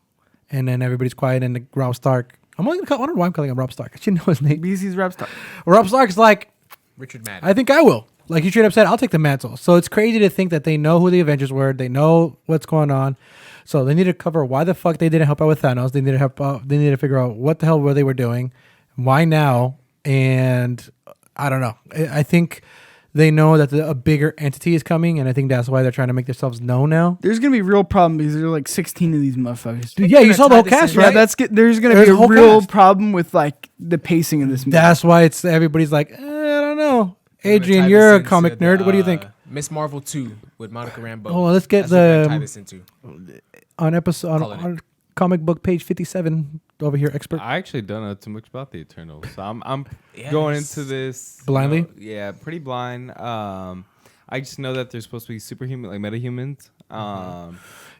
And then everybody's quiet, and Rob Stark, I don't know why I'm calling him Rob Stark. I should know his name. BC's Rob Stark. Rob Stark's like, Richard Madden. I think I will. Like, he straight up said, I'll take the mantle. So it's crazy to think that they know who the Avengers were. They know what's going on. So they need to cover why the fuck they didn't help out with Thanos. They need to help out. They need to figure out what the hell were they were doing, why now, and I don't know. I think they know that a bigger entity is coming, and I think that's why they're trying to make themselves known now. There's gonna be a real problem because there are like 16 of these motherfuckers. Dude, yeah, you saw the whole cast, Yeah, right? there's gonna be a whole real cast. problem with like the pacing of this movie. That's why everybody's like, I don't know. We're gonna Adrian, tie you're this a into comic nerd. What do you think? Miss Marvel 2 with Monica Rambeau. Oh, let's get That's what we're gonna tie the this into. on episode Calling on comic book page 57 over here, expert. I actually don't know too much about the Eternals, so I'm Yes. going into this Blindly? yeah, pretty blind. I just know that they're supposed to be superhuman, like metahumans.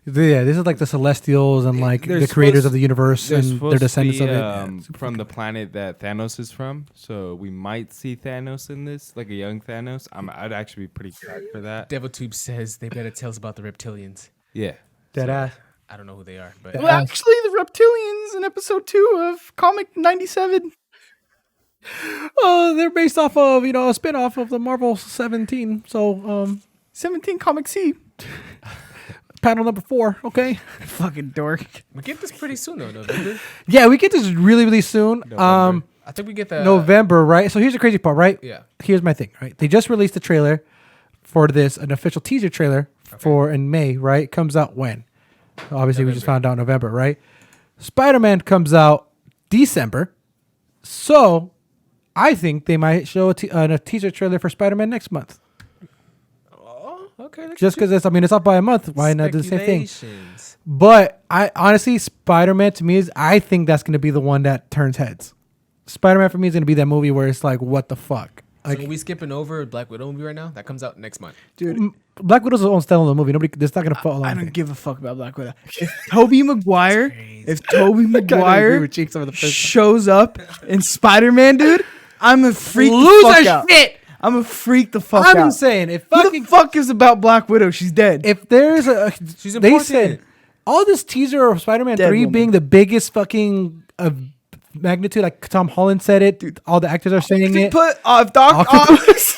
Yeah, this is like the Celestials and like They're the creators supposed- of the universe They're and supposed their to descendants be, of it. Yeah, super from fucking- the planet that Thanos is from, so we might see Thanos in this, like a young Thanos. I'd actually be pretty excited for that. DevilTube says they better tell us about the reptilians. Yeah. Dead ass. I don't know who they are, but Well, actually, the reptilians in episode 2 of Comic 97. Oh, they're based off of a spinoff of the Marvel 17. So 17 Comic C. panel number 4. Okay. Fucking dork. we get this pretty soon though, November. Yeah, we get this really really soon. November. I think we get the November, right? So here's the crazy part, right? Yeah. Here's my thing, right? They just released the trailer for this, an official teaser trailer for in May, right? Comes out when? Obviously, we just November. found out November, right? Spider-Man comes out December. So I think they might show a teaser trailer for Spider-Man next month. Oh, okay. Just because it's off by a month. Why not do the same thing? Speculations. But I honestly, Spider-Man to me I think that's going to be the one that turns heads. Spider-Man for me is going to be that movie where it's like, what the fuck? So Like, are we skipping over Black Widow movie right now? That comes out next month. Dude, Black Widow's own standalone movie. That's not going to follow. I don't give a fuck about Black Widow. If Tobey Maguire, agree Maguire with Cheeks over the first shows up in Spider-Man, dude, I'm a freak Lose the fuck our out. shit. I'm a freak the fuck I'm out. saying if Who fucking the fuck is about Black Widow? She's dead. if there's a She's they important. said all this teaser of Spider-Man Dead 3 woman. being the biggest fucking magnitude, like Tom Holland said it, dude, all the actors are saying They it. put if Doc Octopus.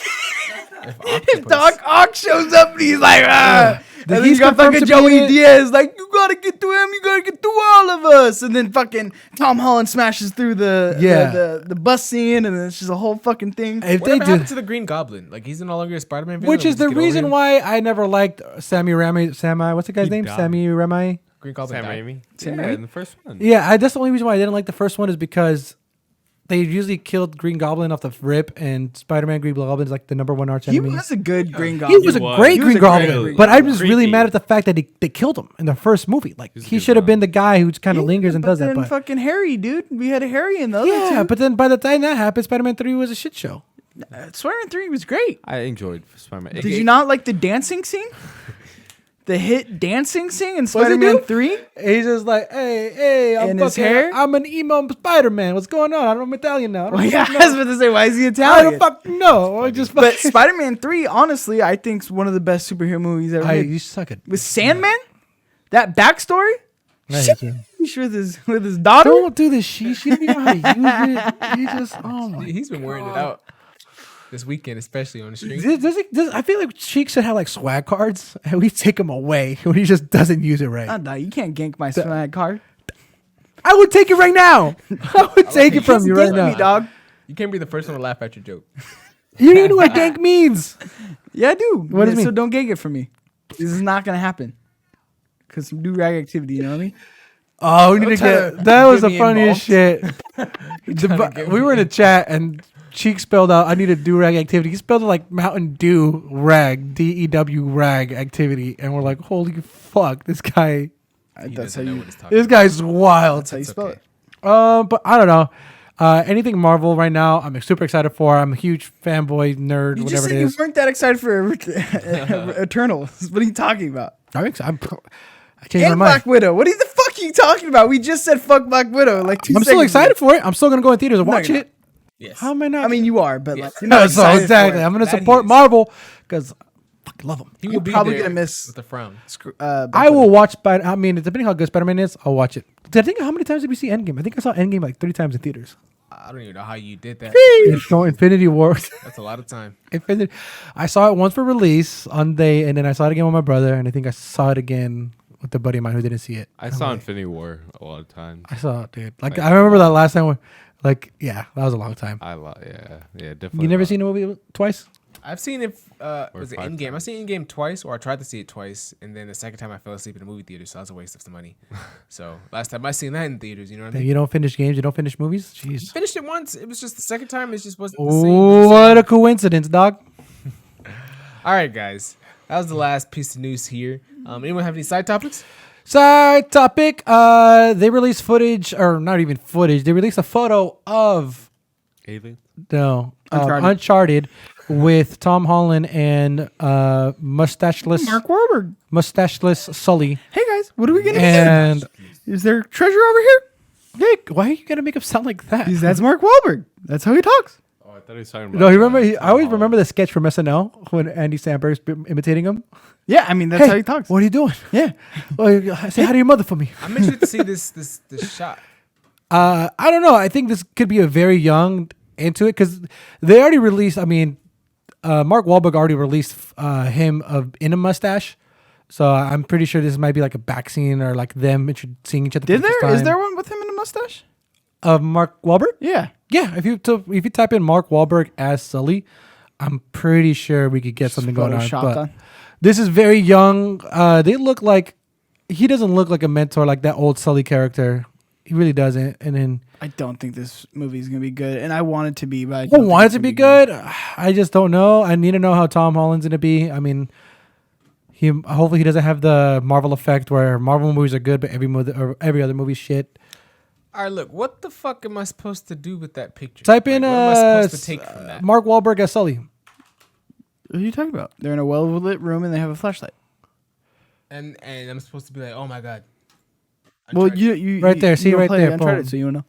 if Doc Ock shows up and he's like, and then he's you got confirmed fucking to be in Joey it. Diaz like, you gotta get to him, you gotta get to all of us, and then fucking Tom Holland smashes through the bus scene, and then it's just a whole fucking thing. If they Whatever do, happened to the Green Goblin? Like he's no longer a Spider-Man villain. which or is we the just get over reason him? why I never liked Sammy Rami. What's the guy's He name? died. Sammy Rami. Green Goblin Sam died. Raimi. Sam Yeah, Raimi? in the first one. Yeah, that's the only reason why I didn't like the first one is because they usually killed Green Goblin off the rip, and Spider-Man Green Goblin is like the number one arch He enemy. was a good Green He Goblin. was a was. great He was Green a great Goblin, Green but I'm just Goblin. really Creepy. mad at the fact that they killed him in the first movie. Like He's a he good should have been villain. the guy who kind of lingers and does that. Then But fucking Harry, dude, we had a Harry in the other yeah, two. but then by the time that happened, Spider-Man 3 was a shit show. Spider-Man 3 was great. I enjoyed Spider-Man. Did you not like the dancing scene? The hit dancing scene in Spider-Man dude? 3? He's just like, hey, And his hair? I'm an emo Spider-Man. What's going on? I'm Italian now. I don't Well, yeah, fucking I was know. about to say, why is he I Italian? don't fucking know. I just But fucking. Spider-Man 3, honestly, I think is one of the best superhero movies ever made. You suck it. With Sandman, that backstory, I hate you. he's with his daughter. Don't do this shit. You don't even know how to use it. You just, oh my. He's been wearing it out this weekend, especially on the street. I feel like Cheek should have like swag cards, and we take them away when he just doesn't use it right. No, you can't gank my swag card. I would take it right now. I would take it from you right Gank now. me, dog. You can't be the first one to laugh at your joke. You don't even know what gank means. Yeah, I do. What does it So mean? don't gank it for me. This is not gonna happen. Cause some do rag activity, you know what I mean? Oh, we need to try to get. That was get the me funniest involved. shit. We were in a chat and Cheek spelled out, I need a do rag activity. He spelled it like Mountain Dew rag, DEW rag activity. And we're like, holy fuck, this guy, He That's how doesn't know you. what he's talking this guy's wild. That's how you spell okay. it. But I don't know. Anything Marvel right now, I'm super excited for. I'm a huge fanboy, nerd, You just whatever said it you is. weren't that excited for Eternals. What are you talking about? I changed And my mind. Black Widow. What the fuck are you talking about? We just said fuck Black Widow like 2 I'm seconds still ago. excited for it. I'm still gonna go in theaters and No, watch you're it. Yes. How am I not? I mean, you are, but Yes. like, you're not no, so excited for exactly. it. I'm gonna That he support is. Marvel because I fucking love them. He will You're be probably there gonna miss- with a frown. I will watch. I mean, depending how good Spider-Man is, I'll watch it. I think how many times did we see Endgame? I think I saw Endgame like 3 times in theaters. I don't even know how you did that. So Infinity War. That's a lot of time. Infinity. I saw it once for release on day, and then I saw it again with my brother, and I think I saw it again with a buddy of mine who didn't see it. I saw Infinity War a lot of times. I saw it, dude. Like Like, I remember that last time. Yeah, that was a long time. Yeah, definitely. You never seen a movie twice? I've seen it. Was it 5 Endgame? I've times. seen Endgame twice, or I tried to see it twice, and then the second time I fell asleep in a movie theater, so that was a waste of some money. So last time I seen that in theaters, you know what I That mean? you don't finish games, you don't finish movies? Jeez. Finished it once. It was just the second time. It just wasn't the same. It was the What same. a coincidence, dog. All right, guys. That was the last piece of news here. Anyone have any side topics? Side topic. They released footage, or not even footage. They released a photo of Alien? Uncharted with Tom Holland and mustacheless Mark Wahlberg. mustacheless Sully. Hey guys, what are we gonna And get? Is there treasure over here? Nick, why are you gonna make him sound like that? That's Mark Wahlberg. That's how he talks. Oh, I thought he was talking about. No, you remember? I always remember the sketch from SNL when Andy Samberg's imitating him. Yeah, I mean that's Hey, how he talks. what are you doing? Yeah. Well, say hi to your mother for me. I'm interested to see this shot. I don't know. I think this could be a very young into it because they already released. I mean, Mark Wahlberg already released him in a mustache, so I'm pretty sure this might be like a back scene or like them seeing each other. Did for the first there? Is time. there one with him in a mustache? Of Mark Wahlberg? Yeah. Yeah. If you type in Mark Wahlberg as Sully, I'm pretty sure we could get something going on. Photoshopped But on. this is very young. They look like he doesn't look like a mentor like that old Sully character. He really doesn't. And then I don't think this movie is gonna be good, and I want it to be, but I I don't want it think to it's be gonna good. I just don't know. I need to know how Tom Holland's gonna be. I mean, hopefully he doesn't have the Marvel effect where Marvel movies are good, but every other movie's shit. All right, look. What the fuck am I supposed to do with that picture? Type in Like, what am I supposed to take from that? Mark Wahlberg as Sully. What are you talking about? They're in a well-lit room and they have a flashlight. And I'm supposed to be like, oh my god. Well, Uncharted. you Right there, see don't right play there, Uncharted, boom. so you don't know.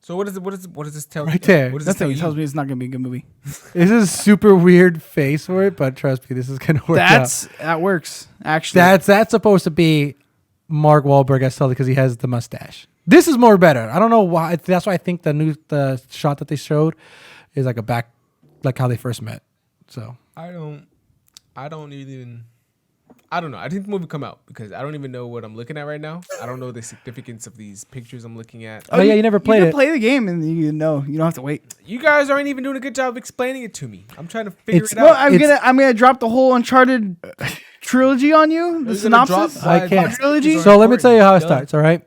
So what does this tell Right you? there. What does this Nothing. It tell tells you? me it's not gonna be a good movie. This is a super weird face for it, but trust me, this is gonna work out. That works actually. That's supposed to be Mark Wahlberg as Sully because he has the mustache. This is more better. I don't know why. That's why I think the shot that they showed is like a back, like how they first met. So I don't even. I don't know. I think the movie come out because I don't even know what I'm looking at right now. I don't know the significance of these pictures I'm looking at. Oh, yeah, you never played You can it. play the game and you know you don't have to wait. You guys aren't even doing a good job of explaining it to me. I'm trying to figure It's- it out. Well, It's- I'm gonna drop the whole Uncharted trilogy on you. The You're gonna synopsis. drop I can't. Trilogy? So let me tell you how it Done. starts. All right.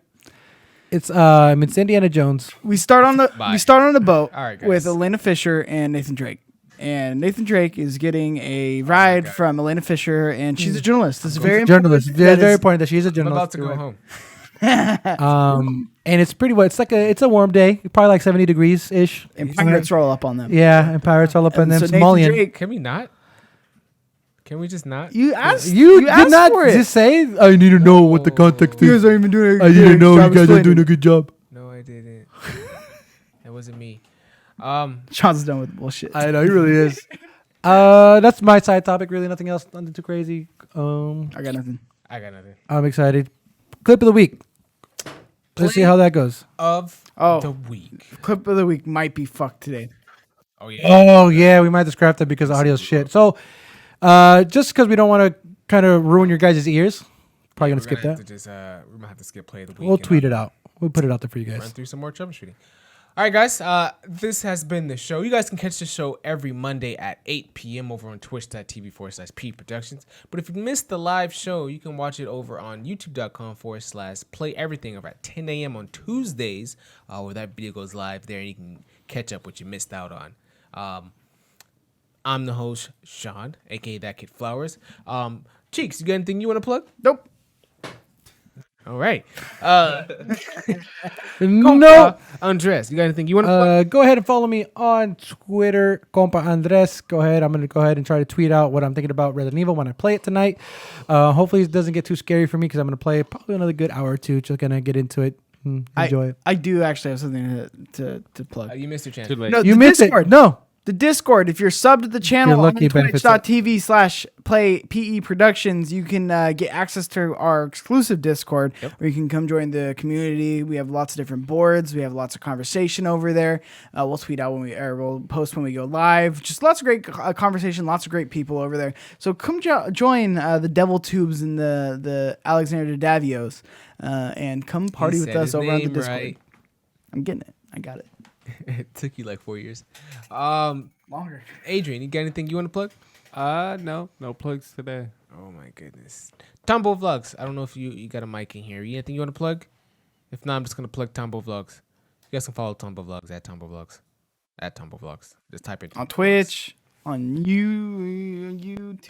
It's Indiana Jones. We start on the Bye. boat All right, guys. with Elena Fisher and Nathan Drake. And Nathan Drake is getting a ride God. from Elena Fisher, and she's a journalist. This is very Journalist. important. Very, very important that she's a I'm about journalist. to go home. And it's pretty well. It's a warm day, probably like 70 degrees ish. And pirates roll up on them. Yeah, and pirates all up in And them. so Nathan Somalian. Drake, Can we not? Can we just not? you asked. You did asked not for it. just say. I need to know what the context You is. guys aren't even doing. I need to know you guys are doing a good job. No, I didn't. That wasn't me. Sean's done with bullshit. I know he really is. That's my side topic. Really, nothing else. Nothing too crazy. I got nothing. I got nothing. I'm excited. Clip of the week. Let's see how that goes. Of Oh. the week. Clip of the week might be fucked today. Oh yeah. Oh yeah, we might have to scrap that because the audio's shit. So, just because we don't want to kind of ruin your guys' ears, probably gonna skip that. We might have to skip play of the week. We'll and tweet it out. We'll put it out there for you run guys. through some more troubleshooting. All right, guys. This has been the show. You guys can catch the show every Monday at 8 p.m. over on twitch.tv/P Productions. But if you missed the live show, you can watch it over on youtube.com/playeverything over at 10 a.m. on Tuesdays, where that video goes live there and you can catch up what you missed out on. I'm the host, Shawn, a.k.a. That Kid Flowers. Cheeks, you got anything you want to plug? Nope. All right. No. Andres, you got anything you want to plug? Go ahead and follow me on Twitter, Compa Andres. Go ahead. I'm going to go ahead and try to tweet out what I'm thinking about Resident Evil when I play it tonight. Hopefully it doesn't get too scary for me because I'm going to play it probably another good hour or two. Just going to get into it. Enjoy it. I do actually have something to plug. You missed your chance. Too late. No, You the missed Discord. it. No. The Discord. If you're subbed to the channel You're on lucky, benefits it. twitch.tv/play Productions, you can get access to our exclusive Discord where you can come join the community. We have lots of different boards. We have lots of conversation over there. We'll tweet out we'll post when we go live. Just lots of great conversation, lots of great people over there. So come join the Devil Tubes and the Alexander Davios and come party with us over on the Discord. Right. I'm getting it. I got it. It took you like 4 years. Longer. Adrian, you got anything you want to plug? No plugs today. Oh my goodness. Tambo Vlogs. I don't know if you got a mic in here. Anything you want to plug? If not, I'm just gonna plug Tambo Vlogs. You guys can follow Tambo Vlogs at Tambo Vlogs. At Tambo Vlogs. Just type in On Twitch, on YouTube,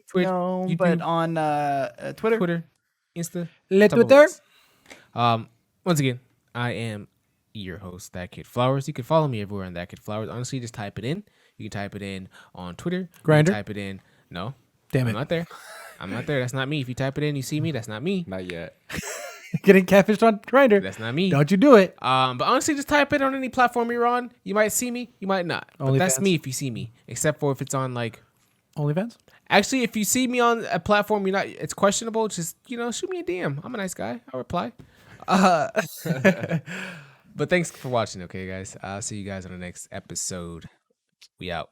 Twitch, no, YouTube. but on Twitter. Twitter, Insta, Le Tambo Twitter. Vlogs. Once again, I am your host, That Kid Flowers. You can follow me everywhere on That Kid Flowers. Honestly, just type it in. You can type it in on Twitter. You can Grindr? type it in. No. Damn I'm it. not there. I'm not there. That's not me. If you type it in, you see me. That's not me. Not yet. Getting catfished on Grindr. That's not me. Don't you do it. But honestly, just type it on any platform you're on. You might see me. You might not. But that's OnlyFans? me if you see me. Except for if it's on like. OnlyFans? Actually, if you see me on a platform you're not, it's questionable. Just shoot me a DM. I'm a nice guy. I'll reply. But thanks for watching. Okay, guys. I'll see you guys on the next episode. We out.